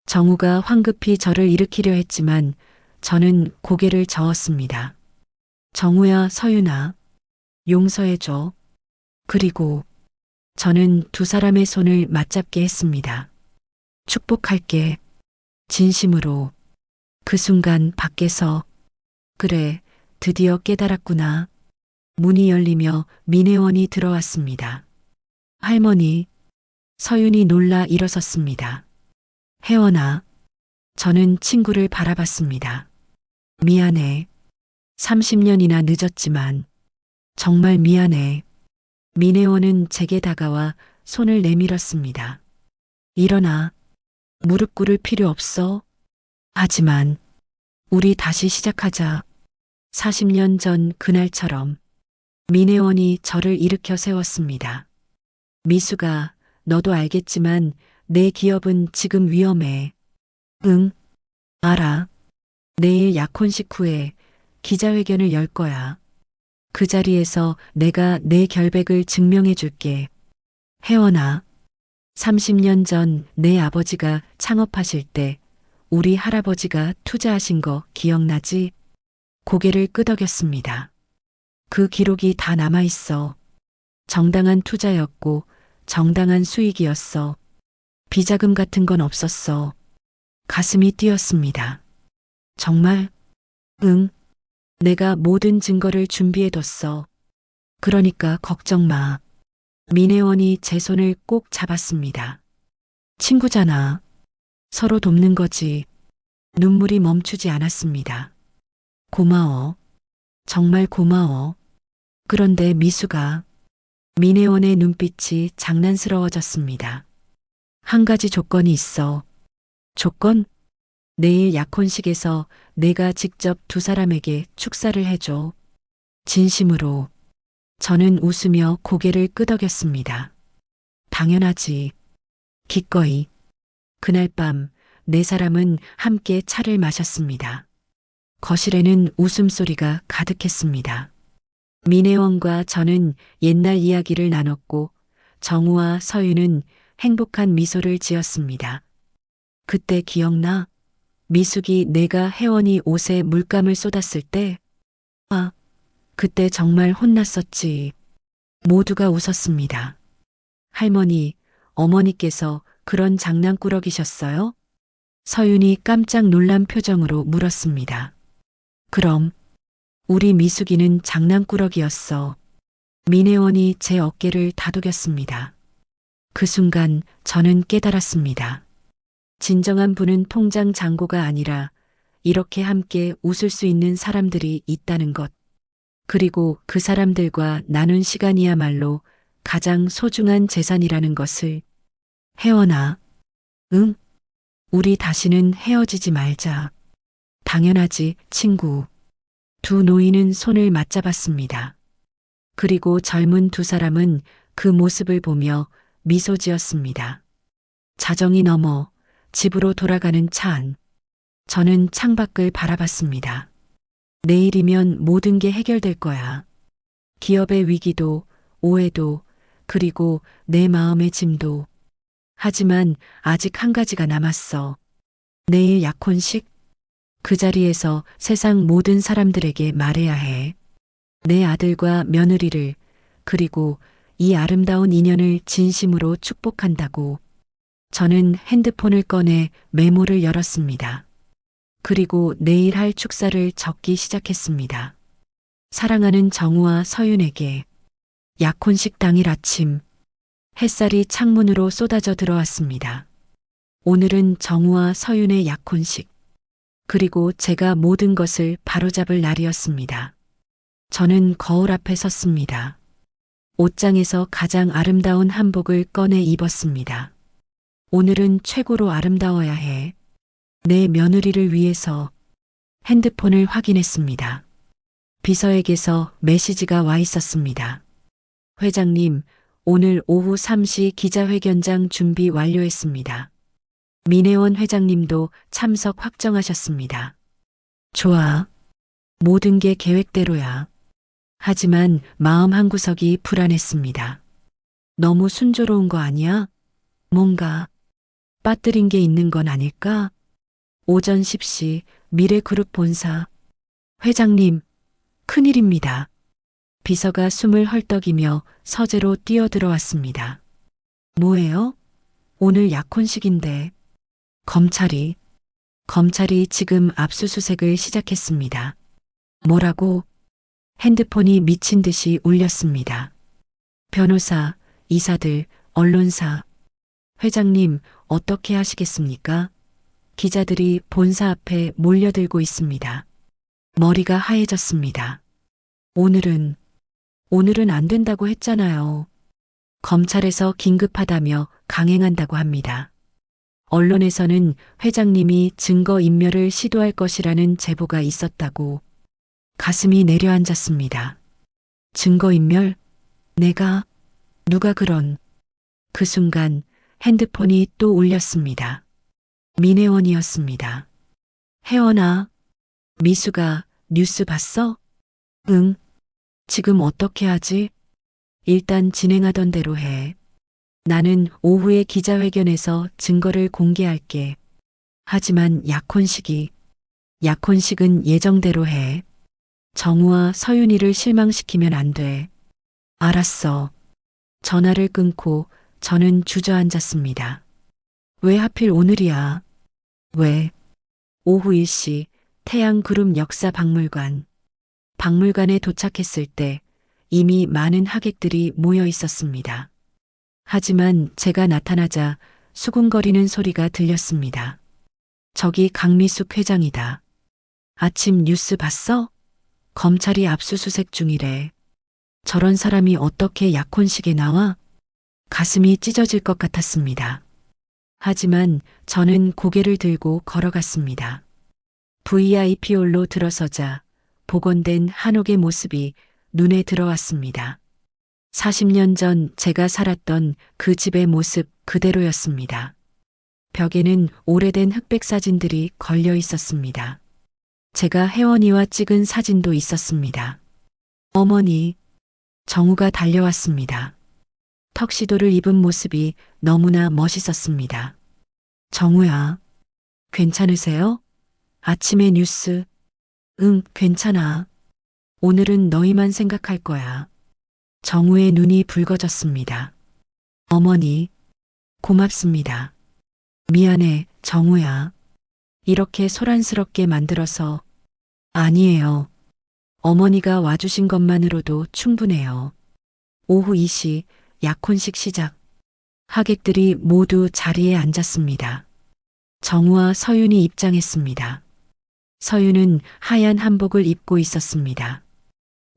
정우가 황급히 저를 일으키려 했지만 저는 고개를 저었습니다. 정우야, 서윤아. 용서해줘. 그리고 저는 두 사람의 손을 맞잡게 했습니다. 축복할게. 진심으로. 그 순간 밖에서 그래, 드디어 깨달았구나. 문이 열리며 민혜원이 들어왔습니다. 할머니. 서윤이 놀라 일어섰습니다. 혜원아. 저는 친구를 바라봤습니다. 미안해. 30년이나 늦었지만 정말 미안해. 민혜원은 제게 다가와 손을 내밀었습니다. 일어나. 무릎 꿇을 필요 없어. 하지만 우리 다시 시작하자. 40년 전 그날처럼. 민혜원이 저를 일으켜 세웠습니다. 미수가, 너도 알겠지만 내 기업은 지금 위험해. 응, 알아. 내일 약혼식 후에 기자회견을 열 거야. 그 자리에서 내가 내 결백을 증명해 줄게. 혜원아, 30년 전 내 아버지가 창업하실 때 우리 할아버지가 투자하신 거 기억나지? 고개를 끄덕였습니다. 그 기록이 다 남아있어. 정당한 투자였고 정당한 수익이었어. 비자금 같은 건 없었어. 가슴이 뛰었습니다. 정말? 응. 내가 모든 증거를 준비해뒀어. 그러니까 걱정 마. 민혜원이 제 손을 꼭 잡았습니다. 친구잖아. 서로 돕는 거지. 눈물이 멈추지 않았습니다. 고마워. 정말 고마워. 그런데 미수가 민혜원의 눈빛이 장난스러워졌습니다. 한 가지 조건이 있어. 조건? 내일 약혼식에서 내가 직접 두 사람에게 축사를 해줘. 진심으로. 저는 웃으며 고개를 끄덕였습니다. 당연하지. 기꺼이. 그날 밤 네 사람은 함께 차를 마셨습니다. 거실에는 웃음소리가 가득했습니다. 민혜원과 저는 옛날 이야기를 나눴고 정우와 서윤은 행복한 미소를 지었습니다. 그때 기억나? 미숙이 내가 혜원이 옷에 물감을 쏟았을 때, 아, 그때 정말 혼났었지. 모두가 웃었습니다. 할머니, 어머니께서 그런 장난꾸러기셨어요? 서윤이 깜짝 놀란 표정으로 물었습니다. 그럼, 우리 미숙이는 장난꾸러기였어. 민혜원이 제 어깨를 다독였습니다. 그 순간 저는 깨달았습니다. 진정한 분은 통장 잔고가 아니라 이렇게 함께 웃을 수 있는 사람들이 있다는 것. 그리고 그 사람들과 나눈 시간이야말로 가장 소중한 재산이라는 것을. 혜원아, 응? 우리 다시는 헤어지지 말자. 당연하지, 친구. 두 노인은 손을 맞잡았습니다. 그리고 젊은 두 사람은 그 모습을 보며 미소 지었습니다. 자정이 넘어 집으로 돌아가는 차 안. 저는 창밖을 바라봤습니다. 내일이면 모든 게 해결될 거야. 기업의 위기도, 오해도, 그리고 내 마음의 짐도. 하지만 아직 한 가지가 남았어. 내일 약혼식? 그 자리에서 세상 모든 사람들에게 말해야 해. 내 아들과 며느리를, 그리고 이 아름다운 인연을 진심으로 축복한다고. 저는 핸드폰을 꺼내 메모를 열었습니다. 그리고 내일 할 축사를 적기 시작했습니다. 사랑하는 정우와 서윤에게. 약혼식 당일 아침 햇살이 창문으로 쏟아져 들어왔습니다. 오늘은 정우와 서윤의 약혼식. 그리고 제가 모든 것을 바로잡을 날이었습니다. 저는 거울 앞에 섰습니다. 옷장에서 가장 아름다운 한복을 꺼내 입었습니다. 오늘은 최고로 아름다워야 해. 내 며느리를 위해서. 핸드폰을 확인했습니다. 비서에게서 메시지가 와 있었습니다. 회장님, 오늘 오후 3시 기자회견장 준비 완료했습니다. 민혜원 회장님도 참석 확정하셨습니다. 좋아. 모든 게 계획대로야. 하지만 마음 한구석이 불안했습니다. 너무 순조로운 거 아니야? 뭔가 빠뜨린 게 있는 건 아닐까? 오전 10시 미래그룹 본사. 회장님, 큰일입니다. 비서가 숨을 헐떡이며 서재로 뛰어들어왔습니다. 뭐예요? 오늘 약혼식인데. 검찰이 지금 압수수색을 시작했습니다. 뭐라고? 핸드폰이 미친 듯이 울렸습니다. 변호사, 이사들, 언론사. 회장님, 어떻게 하시겠습니까? 기자들이 본사 앞에 몰려들고 있습니다. 머리가 하얘졌습니다. 오늘은 안 된다고 했잖아요. 검찰에서 긴급하다며 강행한다고 합니다. 언론에서는 회장님이 증거인멸을 시도할 것이라는 제보가 있었다고. 가슴이 내려앉았습니다. 증거인멸? 누가 그런. 그 순간 핸드폰이 또 울렸습니다. 민혜원이었습니다. 혜원아, 미수가 뉴스 봤어? 응. 지금 어떻게 하지? 일단 진행하던 대로 해. 나는 오후에 기자회견에서 증거를 공개할게. 하지만 약혼식은 예정대로 해. 정우와 서윤이를 실망시키면 안 돼. 알았어. 전화를 끊고 저는 주저앉았습니다. 왜 하필 오늘이야? 왜? 오후 1시 태양그룹 역사박물관. 박물관에 도착했을 때 이미 많은 하객들이 모여 있었습니다. 하지만 제가 나타나자 수군거리는 소리가 들렸습니다. 저기 강미숙 회장이다. 아침 뉴스 봤어? 검찰이 압수수색 중이래. 저런 사람이 어떻게 약혼식에 나와? 가슴이 찢어질 것 같았습니다. 하지만 저는 고개를 들고 걸어갔습니다. VIP홀로 들어서자 복원된 한옥의 모습이 눈에 들어왔습니다. 40년 전 제가 살았던 그 집의 모습 그대로였습니다. 벽에는 오래된 흑백 사진들이 걸려 있었습니다. 제가 혜원이와 찍은 사진도 있었습니다. 어머니, 정우가 달려왔습니다. 턱시도를 입은 모습이 너무나 멋있었습니다. 정우야, 괜찮으세요? 아침에 뉴스. 응, 괜찮아. 오늘은 너희만 생각할 거야. 정우의 눈이 붉어졌습니다. 어머니, 고맙습니다. 미안해, 정우야. 이렇게 소란스럽게 만들어서. 아니에요. 어머니가 와주신 것만으로도 충분해요. 오후 2시 약혼식 시작. 하객들이 모두 자리에 앉았습니다. 정우와 서윤이 입장했습니다. 서윤은 하얀 한복을 입고 있었습니다.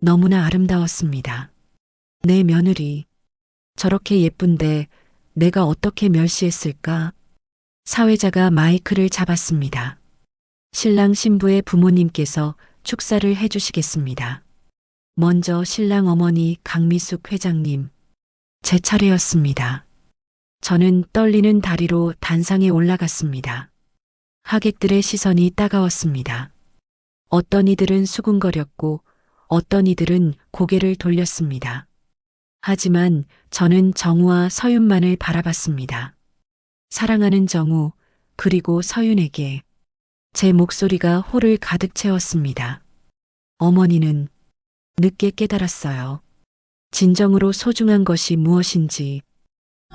너무나 아름다웠습니다. 내 며느리. 저렇게 예쁜데 내가 어떻게 멸시했을까? 사회자가 마이크를 잡았습니다. 신랑 신부의 부모님께서 축사를 해주시겠습니다. 먼저 신랑 어머니 강미숙 회장님. 제 차례였습니다. 저는 떨리는 다리로 단상에 올라갔습니다. 하객들의 시선이 따가웠습니다. 어떤 이들은 수군거렸고 어떤 이들은 고개를 돌렸습니다. 하지만 저는 정우와 서윤만을 바라봤습니다. 사랑하는 정우, 그리고 서윤에게 제 목소리가 홀을 가득 채웠습니다. 어머니는 늦게 깨달았어요. 진정으로 소중한 것이 무엇인지.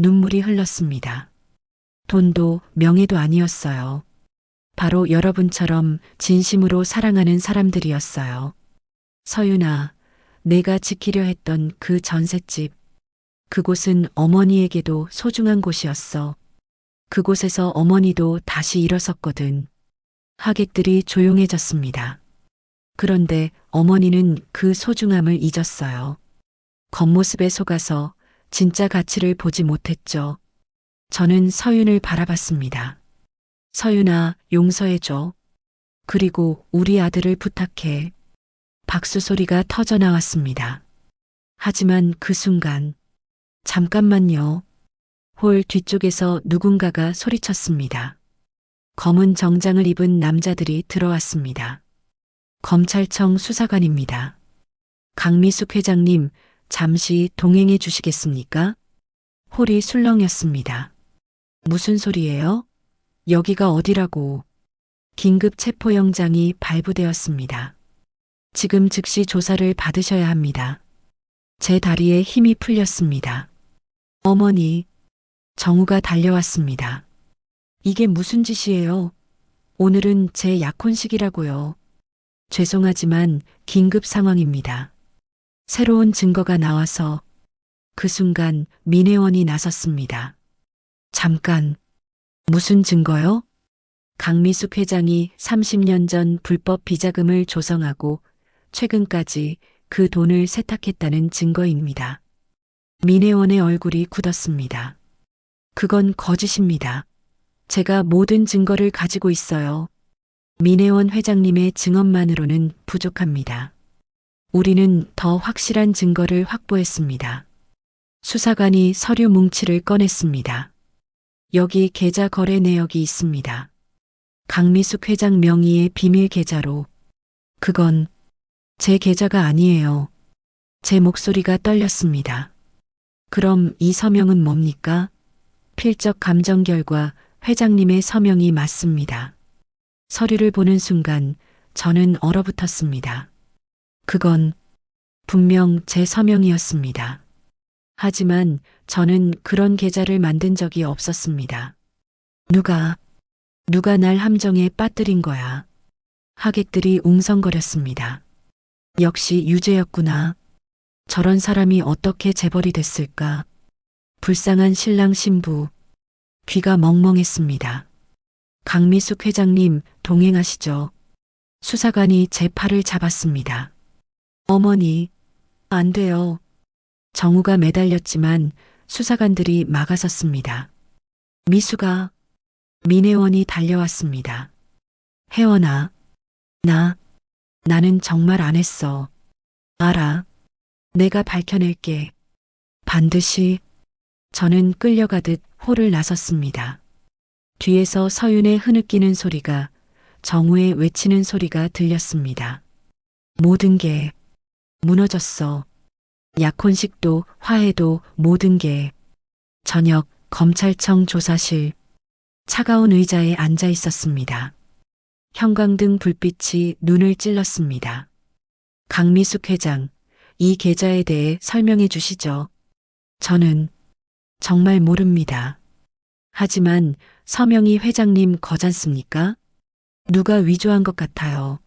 눈물이 흘렀습니다. 돈도 명예도 아니었어요. 바로 여러분처럼 진심으로 사랑하는 사람들이었어요. 서윤아, 내가 지키려 했던 그 전셋집. 그곳은 어머니에게도 소중한 곳이었어. 그곳에서 어머니도 다시 일어섰거든. 하객들이 조용해졌습니다. 그런데 어머니는 그 소중함을 잊었어요. 겉모습에 속아서 진짜 가치를 보지 못했죠. 저는 서윤을 바라봤습니다. 서윤아, 용서해줘. 그리고 우리 아들을 부탁해. 박수 소리가 터져 나왔습니다. 하지만 그 순간, 잠깐만요. 홀 뒤쪽에서 누군가가 소리쳤습니다. 검은 정장을 입은 남자들이 들어왔습니다. 검찰청 수사관입니다. 강미숙 회장님, 잠시 동행해 주시겠습니까? 홀이 술렁였습니다. 무슨 소리예요? 여기가 어디라고? 긴급 체포영장이 발부되었습니다. 지금 즉시 조사를 받으셔야 합니다. 제 다리에 힘이 풀렸습니다. 어머니, 정우가 달려왔습니다. 이게 무슨 짓이에요? 오늘은 제 약혼식이라고요. 죄송하지만 긴급 상황입니다. 새로운 증거가 나와서 그 순간 민혜원이 나섰습니다. 잠깐, 무슨 증거요? 강미숙 회장이 30년 전 불법 비자금을 조성하고 최근까지 그 돈을 세탁했다는 증거입니다. 민혜원의 얼굴이 굳었습니다. 그건 거짓입니다. 제가 모든 증거를 가지고 있어요. 민혜원 회장님의 증언만으로는 부족합니다. 우리는 더 확실한 증거를 확보했습니다. 수사관이 서류 뭉치를 꺼냈습니다. 여기 계좌 거래 내역이 있습니다. 강미숙 회장 명의의 비밀 계좌로. 그건 제 계좌가 아니에요. 제 목소리가 떨렸습니다. 그럼 이 서명은 뭡니까? 필적 감정 결과 회장님의 서명이 맞습니다. 서류를 보는 순간 저는 얼어붙었습니다. 그건 분명 제 서명이었습니다. 하지만 저는 그런 계좌를 만든 적이 없었습니다. 누가 날 함정에 빠뜨린 거야. 하객들이 웅성거렸습니다. 역시 유죄였구나. 저런 사람이 어떻게 재벌이 됐을까? 불쌍한 신랑 신부. 귀가 멍멍했습니다. 강미숙 회장님, 동행하시죠. 수사관이 제 팔을 잡았습니다. 어머니, 안 돼요. 정우가 매달렸지만 수사관들이 막아섰습니다. 미수가, 민혜원이 달려왔습니다. 혜원아, 나는 정말 안 했어. 알아. 내가 밝혀낼게. 반드시. 저는 끌려가듯 홀을 나섰습니다. 뒤에서 서윤의 흐느끼는 소리가, 정우의 외치는 소리가 들렸습니다. 모든 게 무너졌어. 약혼식도 화해도 모든 게. 저녁 검찰청 조사실. 차가운 의자에 앉아 있었습니다. 형광등 불빛이 눈을 찔렀습니다. 강미숙 회장, 이 계좌에 대해 설명해 주시죠. 저는 정말 모릅니다. 하지만 서명이 회장님 거잖습니까? 누가 위조한 것 같아요.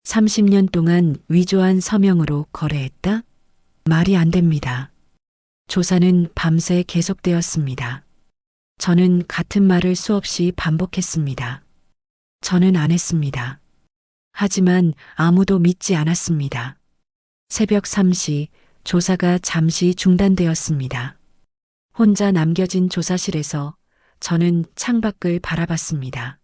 30년 동안 위조한 서명으로 거래했다? 말이 안 됩니다. 조사는 밤새 계속되었습니다. 저는 같은 말을 수없이 반복했습니다. 저는 안 했습니다. 하지만 아무도 믿지 않았습니다. 새벽 3시 조사가 잠시 중단되었습니다. 혼자 남겨진 조사실에서 저는 창밖을 바라봤습니다.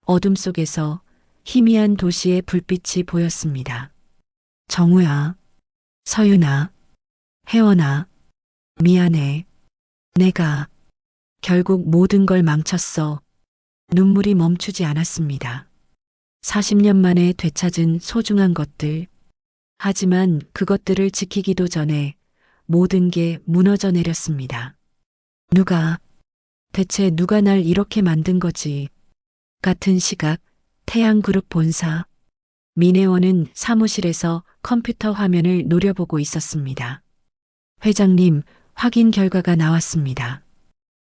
어둠 속에서 희미한 도시의 불빛이 보였습니다. 정우야, 서윤아, 혜원아, 미안해. 내가 결국 모든 걸 망쳤어. 눈물이 멈추지 않았습니다. 40년 만에 되찾은 소중한 것들. 하지만 그것들을 지키기도 전에 모든 게 무너져 내렸습니다. 대체 누가 날 이렇게 만든 거지? 같은 시각, 태양그룹 본사. 민혜원은 사무실에서 컴퓨터 화면을 노려보고 있었습니다. 회장님, 확인 결과가 나왔습니다.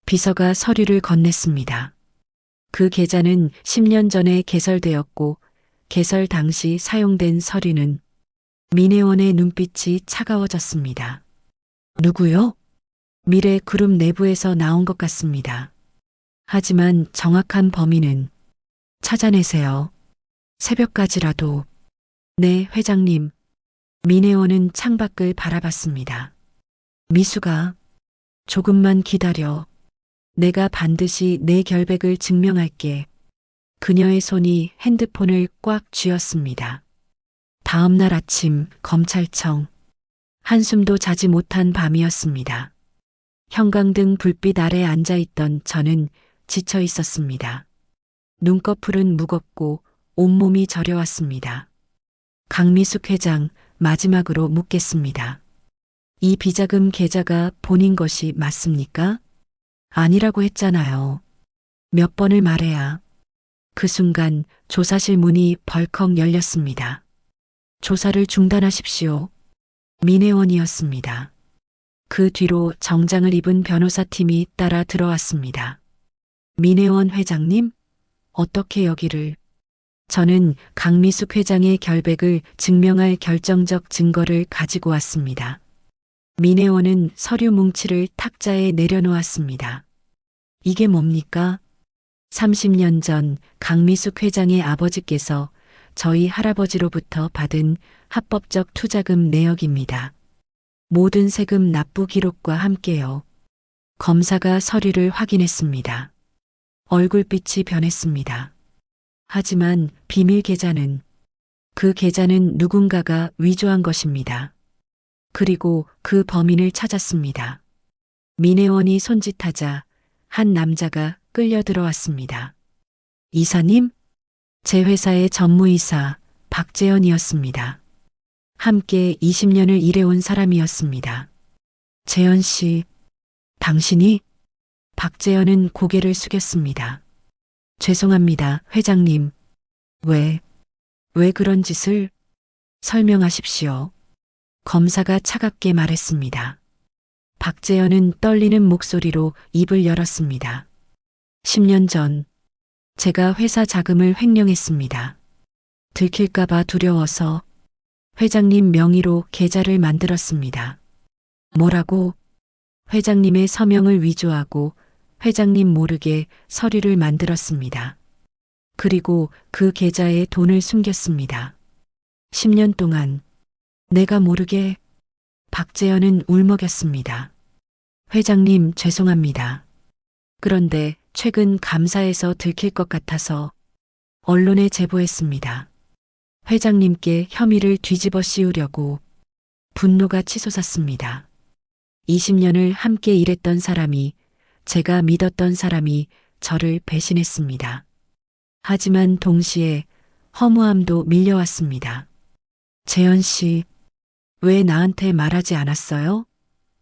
비서가 서류를 건넸습니다. 그 계좌는 10년 전에 개설되었고, 개설 당시 사용된 서류는. 민혜원의 눈빛이 차가워졌습니다. 누구요? 미래그룹 내부에서 나온 것 같습니다. 하지만 정확한 범인은 찾아내세요. 새벽까지라도. 네, 회장님. 민혜원은 창밖을 바라봤습니다. 미수가, 조금만 기다려. 내가 반드시 내 결백을 증명할게. 그녀의 손이 핸드폰을 꽉 쥐었습니다. 다음 날 아침 검찰청. 한숨도 자지 못한 밤이었습니다. 형광등 불빛 아래 앉아있던 저는 지쳐 있었습니다. 눈꺼풀은 무겁고 온몸이 저려왔습니다. 강미숙 회장, 마지막으로 묻겠습니다. 이 비자금 계좌가 본인 것이 맞습니까? 아니라고 했잖아요. 몇 번을 말해야. 그 순간 조사실 문이 벌컥 열렸습니다. 조사를 중단하십시오. 민혜원이었습니다. 그 뒤로 정장을 입은 변호사팀이 따라 들어왔습니다. 민혜원 회장님? 어떻게 여기를? 저는 강미숙 회장의 결백을 증명할 결정적 증거를 가지고 왔습니다. 민혜원은 서류 뭉치를 탁자에 내려놓았습니다. 이게 뭡니까? 30년 전 강미숙 회장의 아버지께서 저희 할아버지로부터 받은 합법적 투자금 내역입니다. 모든 세금 납부 기록과 함께요. 검사가 서류를 확인했습니다. 얼굴빛이 변했습니다. 하지만 비밀 계좌는, 그 계좌는 누군가가 위조한 것입니다. 그리고 그 범인을 찾았습니다. 민혜원이 손짓하자 한 남자가 끌려 들어왔습니다. 이사님? 제 회사의 전무이사 박재현이었습니다. 함께 20년을 일해온 사람이었습니다. 재현 씨, 당신이? 박재현은 고개를 숙였습니다. 죄송합니다, 회장님. 왜 그런 짓을? 설명하십시오. 검사가 차갑게 말했습니다. 박재현은 떨리는 목소리로 입을 열었습니다. 10년 전 제가 회사 자금을 횡령했습니다. 들킬까봐 두려워서 회장님 명의로 계좌를 만들었습니다. 뭐라고? 회장님의 서명을 위조하고 회장님 모르게 서류를 만들었습니다. 그리고 그 계좌에 돈을 숨겼습니다. 10년 동안 내가 모르게. 박재현은 울먹였습니다. 회장님 죄송합니다. 그런데 최근 감사에서 들킬 것 같아서 언론에 제보했습니다. 회장님께 혐의를 뒤집어 씌우려고. 분노가 치솟았습니다. 20년을 함께 일했던 사람이, 제가 믿었던 사람이 저를 배신했습니다. 하지만 동시에 허무함도 밀려왔습니다. 재현 씨, 왜 나한테 말하지 않았어요?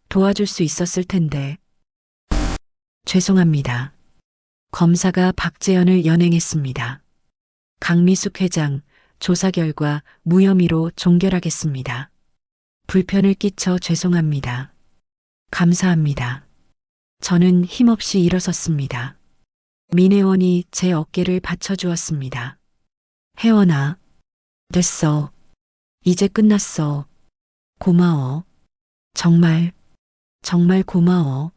도와줄 수 있었을 텐데. 죄송합니다. 검사가 박재현을 연행했습니다. 강미숙 회장, 조사 결과 무혐의로 종결하겠습니다. 불편을 끼쳐 죄송합니다. 감사합니다. 저는 힘없이 일어섰습니다. 민혜원이 제 어깨를 받쳐주었습니다. 혜원아, 됐어. 이제 끝났어. 고마워. 정말, 정말 고마워.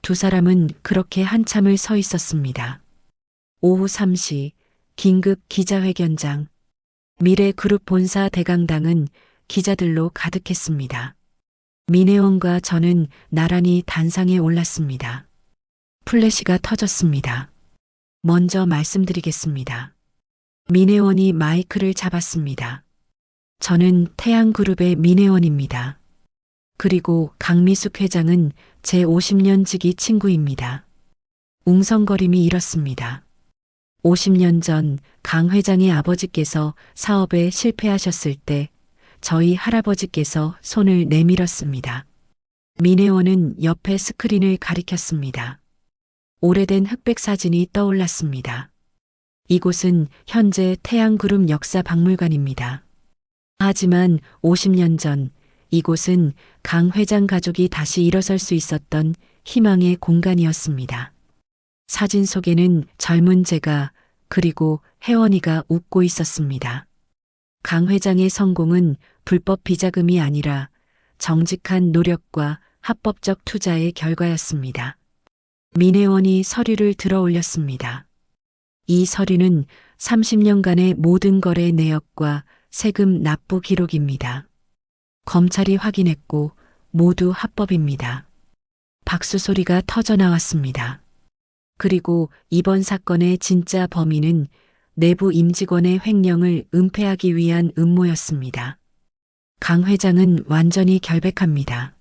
두 사람은 그렇게 한참을 서 있었습니다. 오후 3시 긴급 기자회견장. 미래그룹 본사 대강당은 기자들로 가득했습니다. 민혜원과 저는 나란히 단상에 올랐습니다. 플래시가 터졌습니다. 먼저 말씀드리겠습니다. 민혜원이 마이크를 잡았습니다. 저는 태양그룹의 민혜원입니다. 그리고 강미숙 회장은 제 50년 지기 친구입니다. 웅성거림이 일었습니다. 50년 전 강 회장의 아버지께서 사업에 실패하셨을 때 저희 할아버지께서 손을 내밀었습니다. 민혜원은 옆에 스크린을 가리켰습니다. 오래된 흑백 사진이 떠올랐습니다. 이곳은 현재 태양그룹 역사박물관입니다. 하지만 50년 전 이곳은 강 회장 가족이 다시 일어설 수 있었던 희망의 공간이었습니다. 사진 속에는 젊은 제가 그리고 혜원이가 웃고 있었습니다. 강 회장의 성공은 불법 비자금이 아니라 정직한 노력과 합법적 투자의 결과였습니다. 민혜원이 서류를 들어 올렸습니다. 이 서류는 30년간의 모든 거래 내역과 세금 납부 기록입니다. 검찰이 확인했고 모두 합법입니다. 박수 소리가 터져 나왔습니다. 그리고 이번 사건의 진짜 범인은 내부 임직원의 횡령을 은폐하기 위한 음모였습니다. 강 회장은 완전히 결백합니다.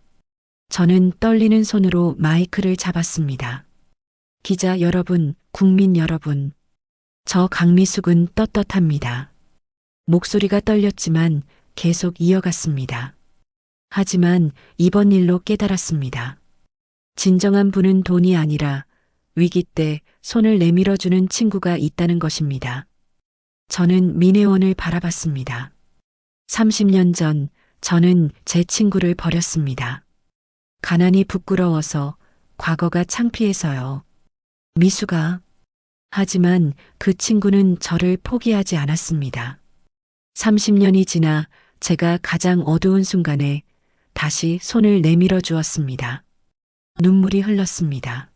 저는 떨리는 손으로 마이크를 잡았습니다. 기자 여러분, 국민 여러분, 저 강미숙은 떳떳합니다. 목소리가 떨렸지만 계속 이어갔습니다. 하지만 이번 일로 깨달았습니다. 진정한 분은 돈이 아니라 위기 때 손을 내밀어주는 친구가 있다는 것입니다. 저는 민혜원을 바라봤습니다. 30년 전 저는 제 친구를 버렸습니다. 가난이 부끄러워서, 과거가 창피해서요. 미수가. 하지만 그 친구는 저를 포기하지 않았습니다. 30년이 지나 제가 가장 어두운 순간에 다시 손을 내밀어 주었습니다. 눈물이 흘렀습니다.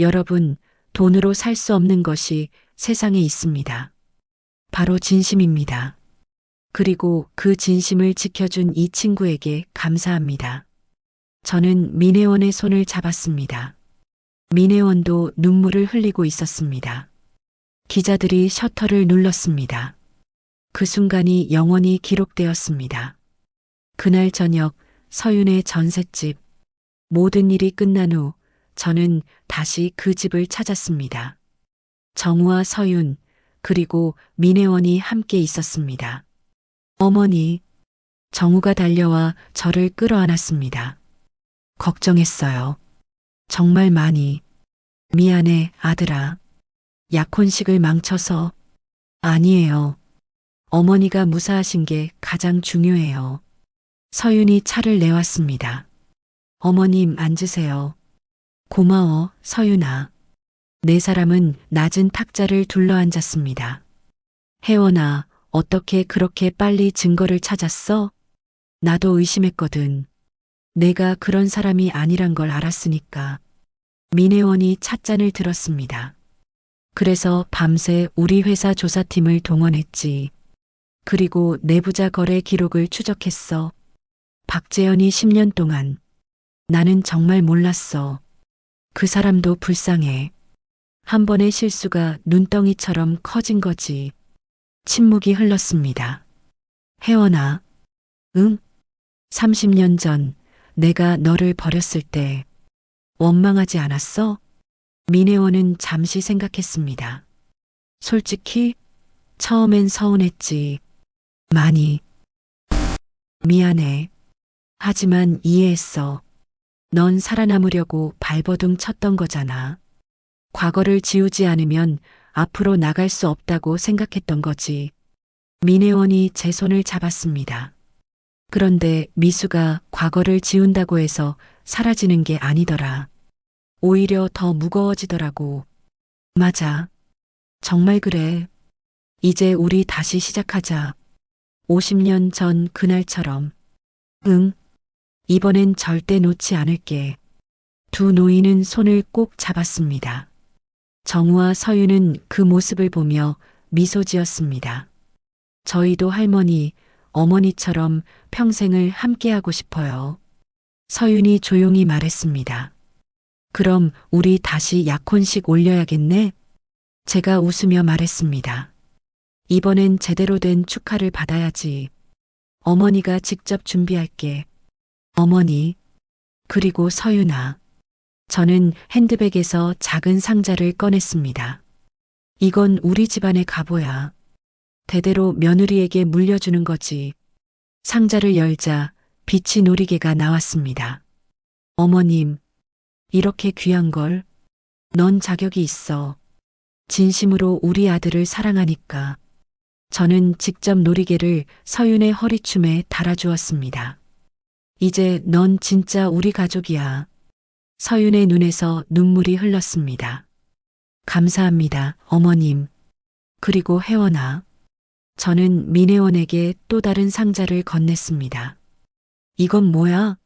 여러분, 돈으로 살 수 없는 것이 세상에 있습니다. 바로 진심입니다. 그리고 그 진심을 지켜준 이 친구에게 감사합니다. 저는 민혜원의 손을 잡았습니다. 민혜원도 눈물을 흘리고 있었습니다. 기자들이 셔터를 눌렀습니다. 그 순간이 영원히 기록되었습니다. 그날 저녁 서윤의 전셋집. 모든 일이 끝난 후 저는 다시 그 집을 찾았습니다. 정우와 서윤 그리고 민혜원이 함께 있었습니다. 어머니, 정우가 달려와 저를 끌어안았습니다. 걱정했어요. 정말 많이. 미안해, 아들아. 약혼식을 망쳐서. 아니에요. 어머니가 무사하신 게 가장 중요해요. 서윤이 차를 내왔습니다. 어머님 앉으세요. 고마워, 서윤아. 네 사람은 낮은 탁자를 둘러앉았습니다. 혜원아, 어떻게 그렇게 빨리 증거를 찾았어? 나도 의심했거든. 내가 그런 사람이 아니란 걸 알았으니까. 민혜원이 찻잔을 들었습니다. 그래서 밤새 우리 회사 조사팀을 동원했지. 그리고 내부자 거래 기록을 추적했어. 박재현이 10년 동안. 나는 정말 몰랐어. 그 사람도 불쌍해. 한 번의 실수가 눈덩이처럼 커진 거지. 침묵이 흘렀습니다. 혜원아. 응? 30년 전 내가 너를 버렸을 때 원망하지 않았어? 민혜원은 잠시 생각했습니다. 솔직히 처음엔 서운했지. 많이. 미안해. 하지만 이해했어. 넌 살아남으려고 발버둥 쳤던 거잖아. 과거를 지우지 않으면 앞으로 나갈 수 없다고 생각했던 거지. 민혜원이 제 손을 잡았습니다. 그런데 미수가 과거를 지운다고 해서 사라지는 게 아니더라. 오히려 더 무거워지더라고. 맞아. 정말 그래. 이제 우리 다시 시작하자. 50년 전 그날처럼. 응. 이번엔 절대 놓지 않을게. 두 노인은 손을 꼭 잡았습니다. 정우와 서유는 그 모습을 보며 미소 지었습니다. 저희도 할머니, 어머니처럼 평생을 함께하고 싶어요. 서윤이 조용히 말했습니다. 그럼 우리 다시 약혼식 올려야겠네? 제가 웃으며 말했습니다. 이번엔 제대로 된 축하를 받아야지. 어머니가 직접 준비할게. 어머니, 그리고 서윤아. 저는 핸드백에서 작은 상자를 꺼냈습니다. 이건 우리 집안의 가보야. 대대로 며느리에게 물려주는 거지. 상자를 열자 빛이 노리개가 나왔습니다. 어머님, 이렇게 귀한 걸. 넌 자격이 있어. 진심으로 우리 아들을 사랑하니까. 저는 직접 놀이개를 서윤의 허리춤에 달아주었습니다. 이제 넌 진짜 우리 가족이야. 서윤의 눈에서 눈물이 흘렀습니다. 감사합니다, 어머님. 그리고 혜원아. 저는 민혜원에게 또 다른 상자를 건넸습니다. 이건 뭐야?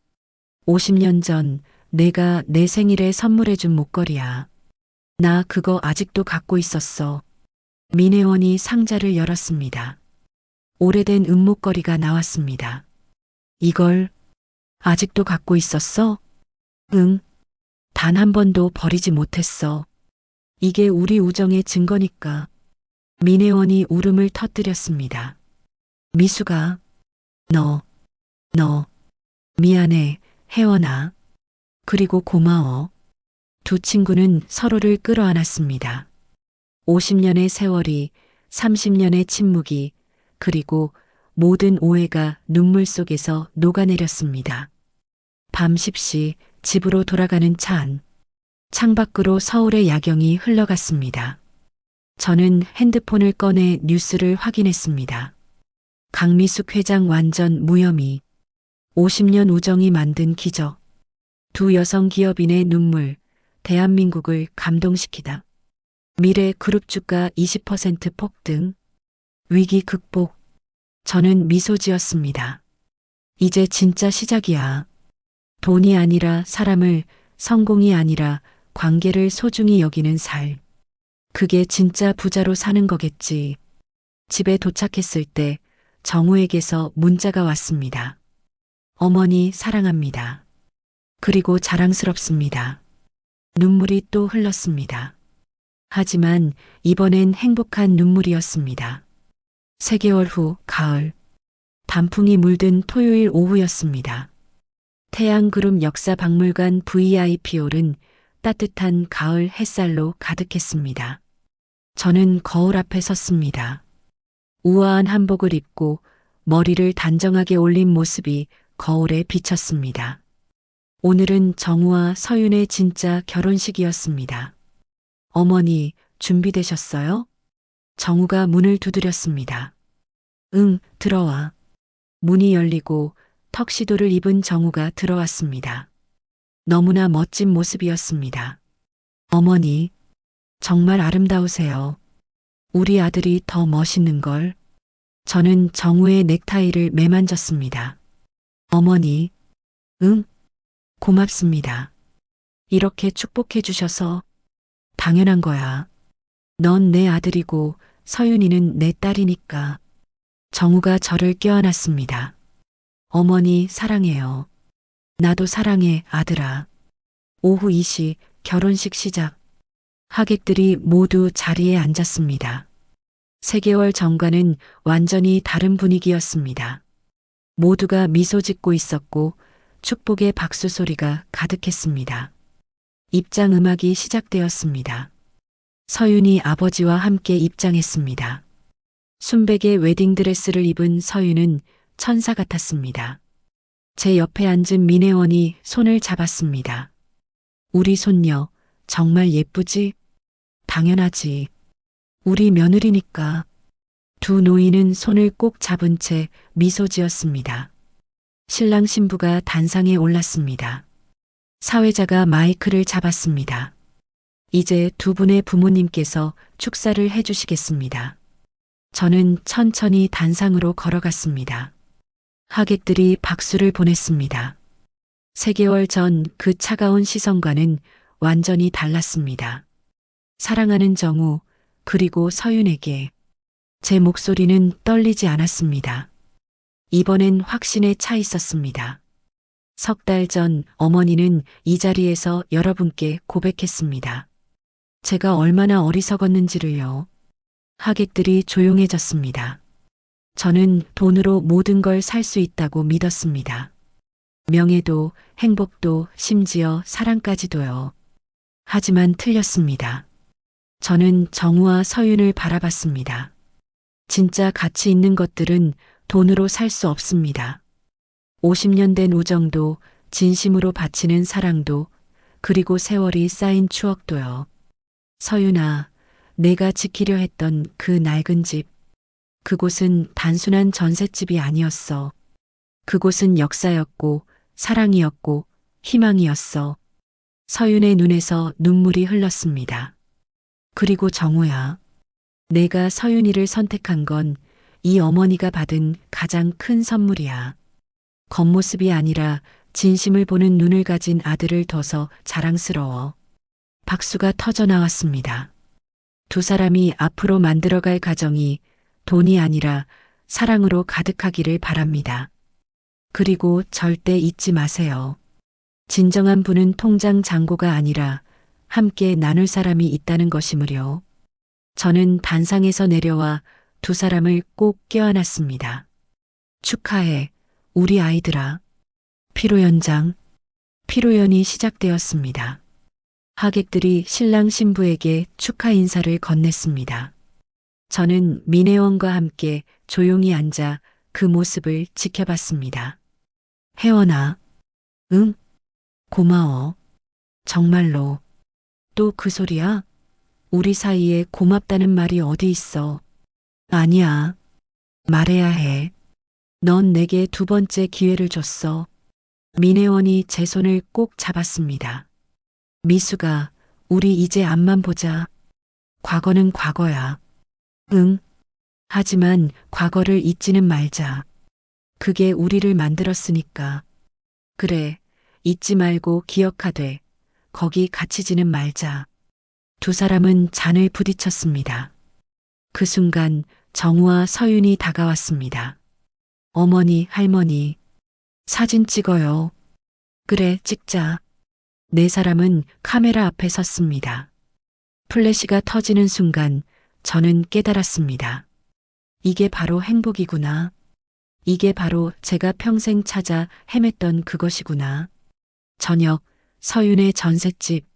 50년 전 내가 내 생일에 선물해준 목걸이야. 나 그거 아직도 갖고 있었어. 민혜원이 상자를 열었습니다. 오래된 은목걸이가 나왔습니다. 이걸 아직도 갖고 있었어? 응. 단 한 번도 버리지 못했어. 이게 우리 우정의 증거니까. 민혜원이 울음을 터뜨렸습니다. 미수가, 너, 미안해, 혜원아. 그리고 고마워. 두 친구는 서로를 끌어안았습니다. 50년의 세월이, 30년의 침묵이, 그리고 모든 오해가 눈물 속에서 녹아내렸습니다. 밤 10시 집으로 돌아가는 차 안. 창밖으로 서울의 야경이 흘러갔습니다. 저는 핸드폰을 꺼내 뉴스를 확인했습니다. 강미숙 회장 완전 무혐의. 50년 우정이 만든 기적. 두 여성 기업인의 눈물. 대한민국을 감동시키다. 미래 그룹 주가 20% 폭등. 위기 극복. 저는 미소 지었습니다. 이제 진짜 시작이야. 돈이 아니라 사람을, 성공이 아니라 관계를 소중히 여기는 살. 그게 진짜 부자로 사는 거겠지. 집에 도착했을 때 정우에게서 문자가 왔습니다. 어머니 사랑합니다. 그리고 자랑스럽습니다. 눈물이 또 흘렀습니다. 하지만 이번엔 행복한 눈물이었습니다. 3개월 후 가을. 단풍이 물든 토요일 오후였습니다. 태양그룹 역사박물관 VIP홀은 따뜻한 가을 햇살로 가득했습니다. 저는 거울 앞에 섰습니다. 우아한 한복을 입고 머리를 단정하게 올린 모습이 거울에 비쳤습니다. 오늘은 정우와 서윤의 진짜 결혼식이었습니다. 어머니, 준비되셨어요? 정우가 문을 두드렸습니다. 응, 들어와. 문이 열리고 턱시도를 입은 정우가 들어왔습니다. 너무나 멋진 모습이었습니다. 어머니, 정말 아름다우세요. 우리 아들이 더 멋있는 걸. 저는 정우의 넥타이를 매만졌습니다. 어머니, 응? 고맙습니다. 이렇게 축복해 주셔서 당연한 거야. 넌 내 아들이고 서윤이는 내 딸이니까. 정우가 저를 껴안았습니다. 어머니 사랑해요. 나도 사랑해, 아들아. 오후 2시 결혼식 시작. 하객들이 모두 자리에 앉았습니다. 3개월 전과는 완전히 다른 분위기였습니다. 모두가 미소 짓고 있었고 축복의 박수 소리가 가득했습니다. 입장 음악이 시작되었습니다. 서윤이 아버지와 함께 입장했습니다. 순백의 웨딩드레스를 입은 서윤은 천사 같았습니다. 제 옆에 앉은 민혜원이 손을 잡았습니다. 우리 손녀 정말 예쁘지? 당연하지. 우리 며느리니까. 두 노인은 손을 꼭 잡은 채 미소 지었습니다. 신랑 신부가 단상에 올랐습니다. 사회자가 마이크를 잡았습니다. 이제 두 분의 부모님께서 축사를 해주시겠습니다. 저는 천천히 단상으로 걸어갔습니다. 하객들이 박수를 보냈습니다. 3개월 전 그 차가운 시선과는 완전히 달랐습니다. 사랑하는 정우, 그리고 서윤에게 제 목소리는 떨리지 않았습니다. 이번엔 확신에 차 있었습니다. 3달 전 어머니는 이 자리에서 여러분께 고백했습니다. 제가 얼마나 어리석었는지를요. 하객들이 조용해졌습니다. 저는 돈으로 모든 걸 살 수 있다고 믿었습니다. 명예도, 행복도, 심지어 사랑까지도요. 하지만 틀렸습니다. 저는 정우와 서윤을 바라봤습니다. 진짜 가치 있는 것들은 돈으로 살 수 없습니다. 50년 된 우정도, 진심으로 바치는 사랑도, 그리고 세월이 쌓인 추억도요. 서윤아, 내가 지키려 했던 그 낡은 집, 그곳은 단순한 전셋집이 아니었어. 그곳은 역사였고, 사랑이었고, 희망이었어. 서윤의 눈에서 눈물이 흘렀습니다. 그리고 정우야, 내가 서윤이를 선택한 건 이 어머니가 받은 가장 큰 선물이야. 겉모습이 아니라 진심을 보는 눈을 가진 아들을 둬서 자랑스러워. 박수가 터져 나왔습니다. 두 사람이 앞으로 만들어갈 가정이 돈이 아니라 사랑으로 가득하기를 바랍니다. 그리고 절대 잊지 마세요. 진정한 부는 통장 잔고가 아니라 함께 나눌 사람이 있다는 것이므려. 저는 단상에서 내려와 두 사람을 꼭 껴안았습니다. 축하해, 우리 아이들아. 피로연장, 피로연이 시작되었습니다. 하객들이 신랑 신부에게 축하 인사를 건넸습니다. 저는 민혜원과 함께 조용히 앉아 그 모습을 지켜봤습니다. 혜원아, 응? 고마워. 정말로. 또 그 소리야? 우리 사이에 고맙다는 말이 어디 있어? 아니야. 말해야 해. 넌 내게 2번째 기회를 줬어. 민혜원이 제 손을 꼭 잡았습니다. 미수가, 우리 이제 앞만 보자. 과거는 과거야. 응. 하지만 과거를 잊지는 말자. 그게 우리를 만들었으니까. 그래, 잊지 말고 기억하되 거기 갇히지는 말자. 두 사람은 잔을 부딪혔습니다. 그 순간 정우와 서윤이 다가왔습니다. 어머니, 할머니, 사진 찍어요. 그래, 찍자. 4사람은 카메라 앞에 섰습니다. 플래시가 터지는 순간 저는 깨달았습니다. 이게 바로 행복이구나. 이게 바로 제가 평생 찾아 헤맸던 그것이구나. 저녁, 서윤의 전셋집.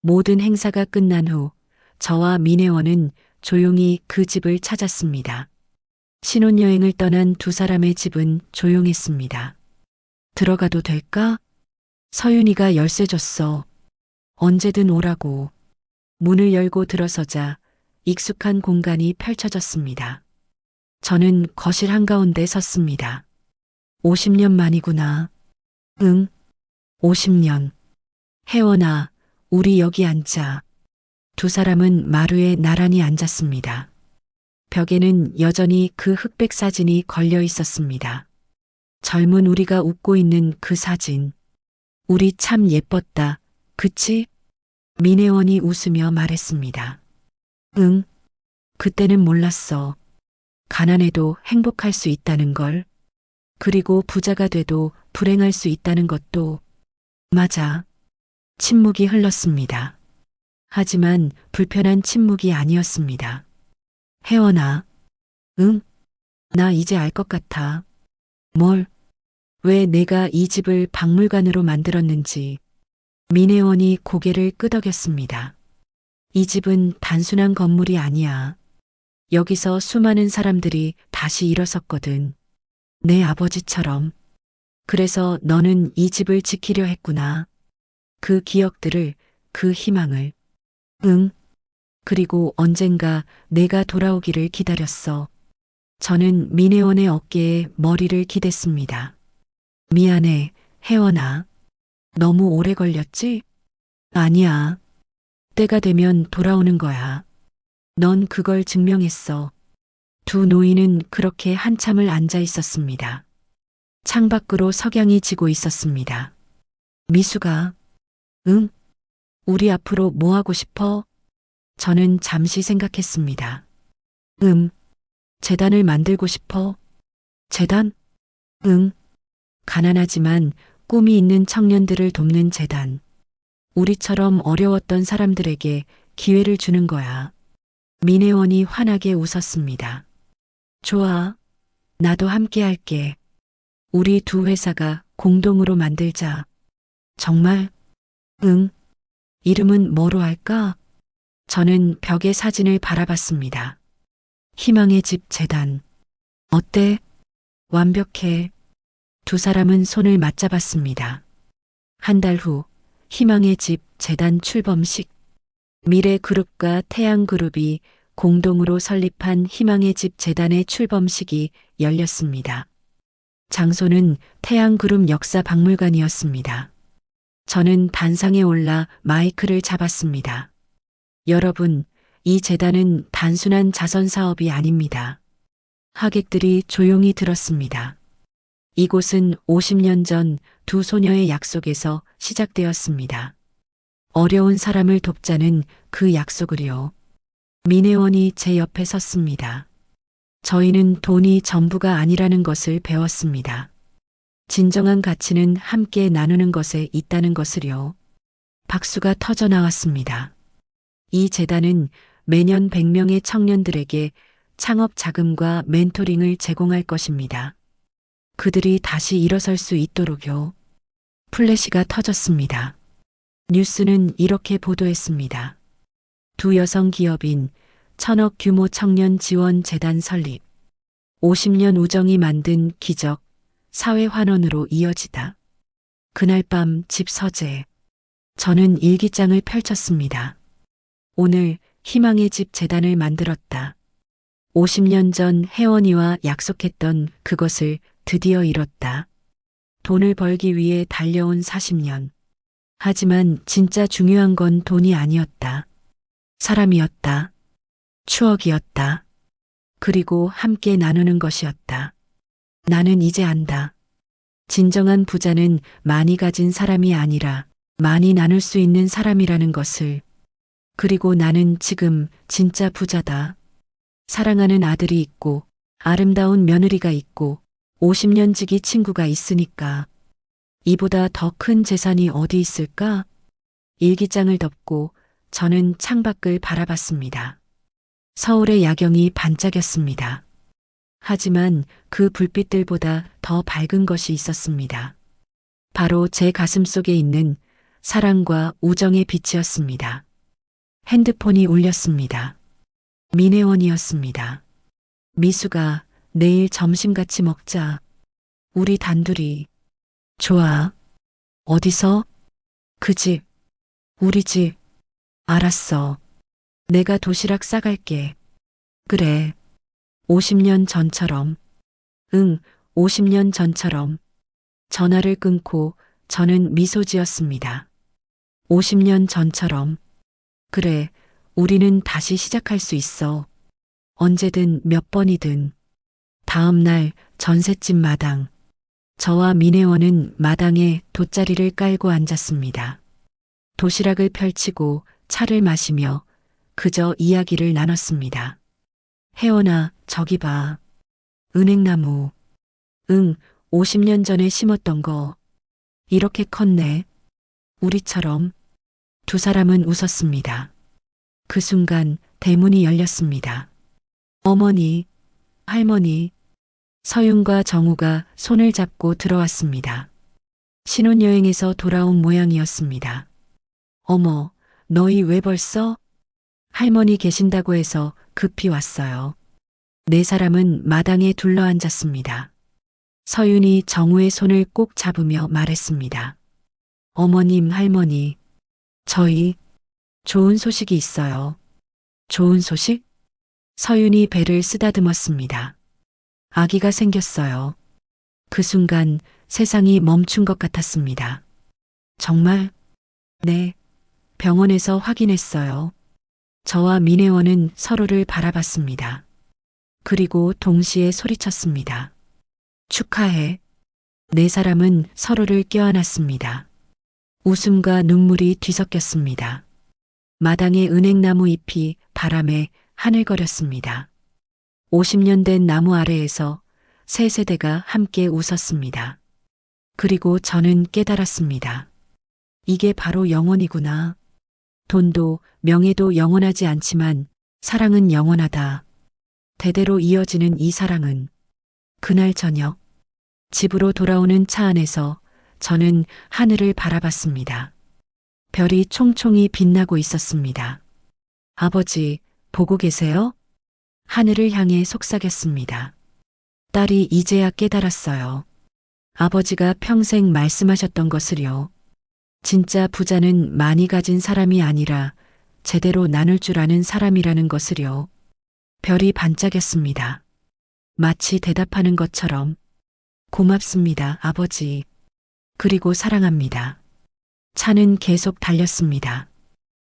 모든 행사가 끝난 후 저와 민혜원은 조용히 그 집을 찾았습니다. 신혼여행을 떠난 두 사람의 집은 조용했습니다. 들어가도 될까? 서윤이가 열쇠 줬어. 언제든 오라고. 문을 열고 들어서자 익숙한 공간이 펼쳐졌습니다. 저는 거실 한가운데 섰습니다. 50년 만이구나. 응, 50년. 혜원아, 우리 여기 앉자. 두 사람은 마루에 나란히 앉았습니다. 벽에는 여전히 그 흑백 사진이 걸려 있었습니다. 젊은 우리가 웃고 있는 그 사진. 우리 참 예뻤다. 그치? 민혜원이 웃으며 말했습니다. 응, 그때는 몰랐어. 가난해도 행복할 수 있다는 걸. 그리고 부자가 돼도 불행할 수 있다는 것도. 맞아. 침묵이 흘렀습니다. 하지만 불편한 침묵이 아니었습니다. 혜원아. 응? 나 이제 알 것 같아. 뭘? 왜 내가 이 집을 박물관으로 만들었는지. 민혜원이 고개를 끄덕였습니다. 이 집은 단순한 건물이 아니야. 여기서 수많은 사람들이 다시 일어섰거든. 내 아버지처럼. 그래서 너는 이 집을 지키려 했구나. 그 기억들을, 그 희망을. 응. 그리고 언젠가 내가 돌아오기를 기다렸어. 저는 민혜원의 어깨에 머리를 기댔습니다. 미안해, 혜원아. 너무 오래 걸렸지? 아니야. 때가 되면 돌아오는 거야. 넌 그걸 증명했어. 두 노인은 그렇게 한참을 앉아 있었습니다. 창밖으로 석양이 지고 있었습니다. 미수가, 응? 우리 앞으로 뭐 하고 싶어? 저는 잠시 생각했습니다. 재단을 만들고 싶어. 재단? 응. 가난하지만 꿈이 있는 청년들을 돕는 재단. 우리처럼 어려웠던 사람들에게 기회를 주는 거야. 민혜원이 환하게 웃었습니다. 좋아. 나도 함께 할게. 우리 두 회사가 공동으로 만들자. 정말? 응. 이름은 뭐로 할까? 저는 벽의 사진을 바라봤습니다. 희망의 집 재단. 어때? 완벽해. 두 사람은 손을 맞잡았습니다. 한 달 후, 희망의 집 재단 출범식. 미래그룹과 태양그룹이 공동으로 설립한 희망의 집 재단의 출범식이 열렸습니다. 장소는 태양그룹 역사박물관이었습니다. 저는 단상에 올라 마이크를 잡았습니다. 여러분, 이 재단은 단순한 자선 사업이 아닙니다. 하객들이 조용히 들었습니다. 이곳은 50년 전 두 소녀의 약속에서 시작되었습니다. 어려운 사람을 돕자는 그 약속을요. 민혜원이 제 옆에 섰습니다. 저희는 돈이 전부가 아니라는 것을 배웠습니다. 진정한 가치는 함께 나누는 것에 있다는 것을요. 박수가 터져 나왔습니다. 이 재단은 매년 100명의 청년들에게 창업 자금과 멘토링을 제공할 것입니다. 그들이 다시 일어설 수 있도록요. 플래시가 터졌습니다. 뉴스는 이렇게 보도했습니다. 두 여성 기업인 1,000억 규모 청년 지원 재단 설립. 50년 우정이 만든 기적, 사회 환원으로 이어지다. 그날 밤 집 서재. 저는 일기장을 펼쳤습니다. 오늘 희망의 집 재단을 만들었다. 50년 전 혜원이와 약속했던 그것을 드디어 이뤘다. 돈을 벌기 위해 달려온 40년. 하지만 진짜 중요한 건 돈이 아니었다. 사람이었다. 추억이었다. 그리고 함께 나누는 것이었다. 나는 이제 안다. 진정한 부자는 많이 가진 사람이 아니라 많이 나눌 수 있는 사람이라는 것을. 그리고 나는 지금 진짜 부자다. 사랑하는 아들이 있고 아름다운 며느리가 있고 50년 지기 친구가 있으니까. 이보다 더 큰 재산이 어디 있을까? 일기장을 덮고 저는 창밖을 바라봤습니다. 서울의 야경이 반짝였습니다. 하지만 그 불빛들보다 더 밝은 것이 있었습니다. 바로 제 가슴 속에 있는 사랑과 우정의 빛이었습니다. 핸드폰이 울렸습니다. 민혜원이었습니다. 미수가 내일 점심 같이 먹자. 우리 단둘이. 좋아. 어디서? 그 집. 우리 집. 알았어. 내가 도시락 싸갈게. 그래. 50년 전처럼. 응, 50년 전처럼. 전화를 끊고 저는 미소 지었습니다. 50년 전처럼. 그래, 우리는 다시 시작할 수 있어. 언제든 몇 번이든. 다음 날 전셋집 마당. 저와 민혜원은 마당에 돗자리를 깔고 앉았습니다. 도시락을 펼치고 차를 마시며 그저 이야기를 나눴습니다. 혜원아, 저기 봐. 은행나무. 응, 50년 전에 심었던 거. 이렇게 컸네. 우리처럼. 두 사람은 웃었습니다. 그 순간 대문이 열렸습니다. 어머니, 할머니, 서윤과 정우가 손을 잡고 들어왔습니다. 신혼여행에서 돌아온 모양이었습니다. 어머, 너희 왜 벌써? 할머니 계신다고 해서 급히 왔어요. 네 사람은 마당에 둘러앉았습니다. 서윤이 정우의 손을 꼭 잡으며 말했습니다. 어머님, 할머니, 저희 좋은 소식이 있어요. 좋은 소식? 서윤이 배를 쓰다듬었습니다. 아기가 생겼어요. 그 순간 세상이 멈춘 것 같았습니다. 정말? 네. 병원에서 확인했어요. 저와 민혜원은 서로를 바라봤습니다. 그리고 동시에 소리쳤습니다. 축하해. 네 사람은 서로를 껴안았습니다. 웃음과 눈물이 뒤섞였습니다. 마당의 은행나무 잎이 바람에 하늘거렸습니다. 50년 된 나무 아래에서 세 세대가 함께 웃었습니다. 그리고 저는 깨달았습니다. 이게 바로 영원이구나. 돈도 명예도 영원하지 않지만 사랑은 영원하다. 대대로 이어지는 이 사랑은 그날 저녁 집으로 돌아오는 차 안에서 저는 하늘을 바라봤습니다. 별이 총총히 빛나고 있었습니다. 아버지, 보고 계세요? 하늘을 향해 속삭였습니다. 딸이 이제야 깨달았어요. 아버지가 평생 말씀하셨던 것을요. 진짜 부자는 많이 가진 사람이 아니라 제대로 나눌 줄 아는 사람이라는 것을요. 별이 반짝였습니다. 마치 대답하는 것처럼. 고맙습니다, 아버지. 그리고 사랑합니다. 차는 계속 달렸습니다.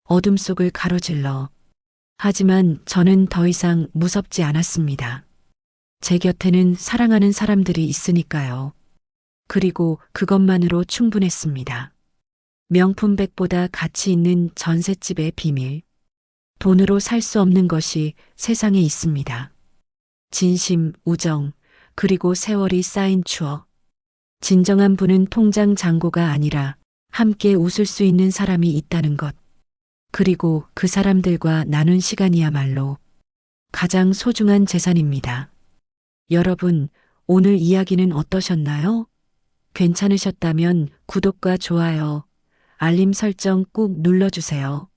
어둠 속을 가로질러. 하지만 저는 더 이상 무섭지 않았습니다. 제 곁에는 사랑하는 사람들이 있으니까요. 그리고 그것만으로 충분했습니다. 명품백보다 가치 있는 전셋집의 비밀. 돈으로 살 수 없는 것이 세상에 있습니다. 진심, 우정, 그리고 세월이 쌓인 추억. 진정한 부는 통장 잔고가 아니라 함께 웃을 수 있는 사람이 있다는 것. 그리고 그 사람들과 나눈 시간이야말로 가장 소중한 재산입니다. 여러분, 오늘 이야기는 어떠셨나요? 괜찮으셨다면 구독과 좋아요, 알림 설정 꾹 눌러주세요.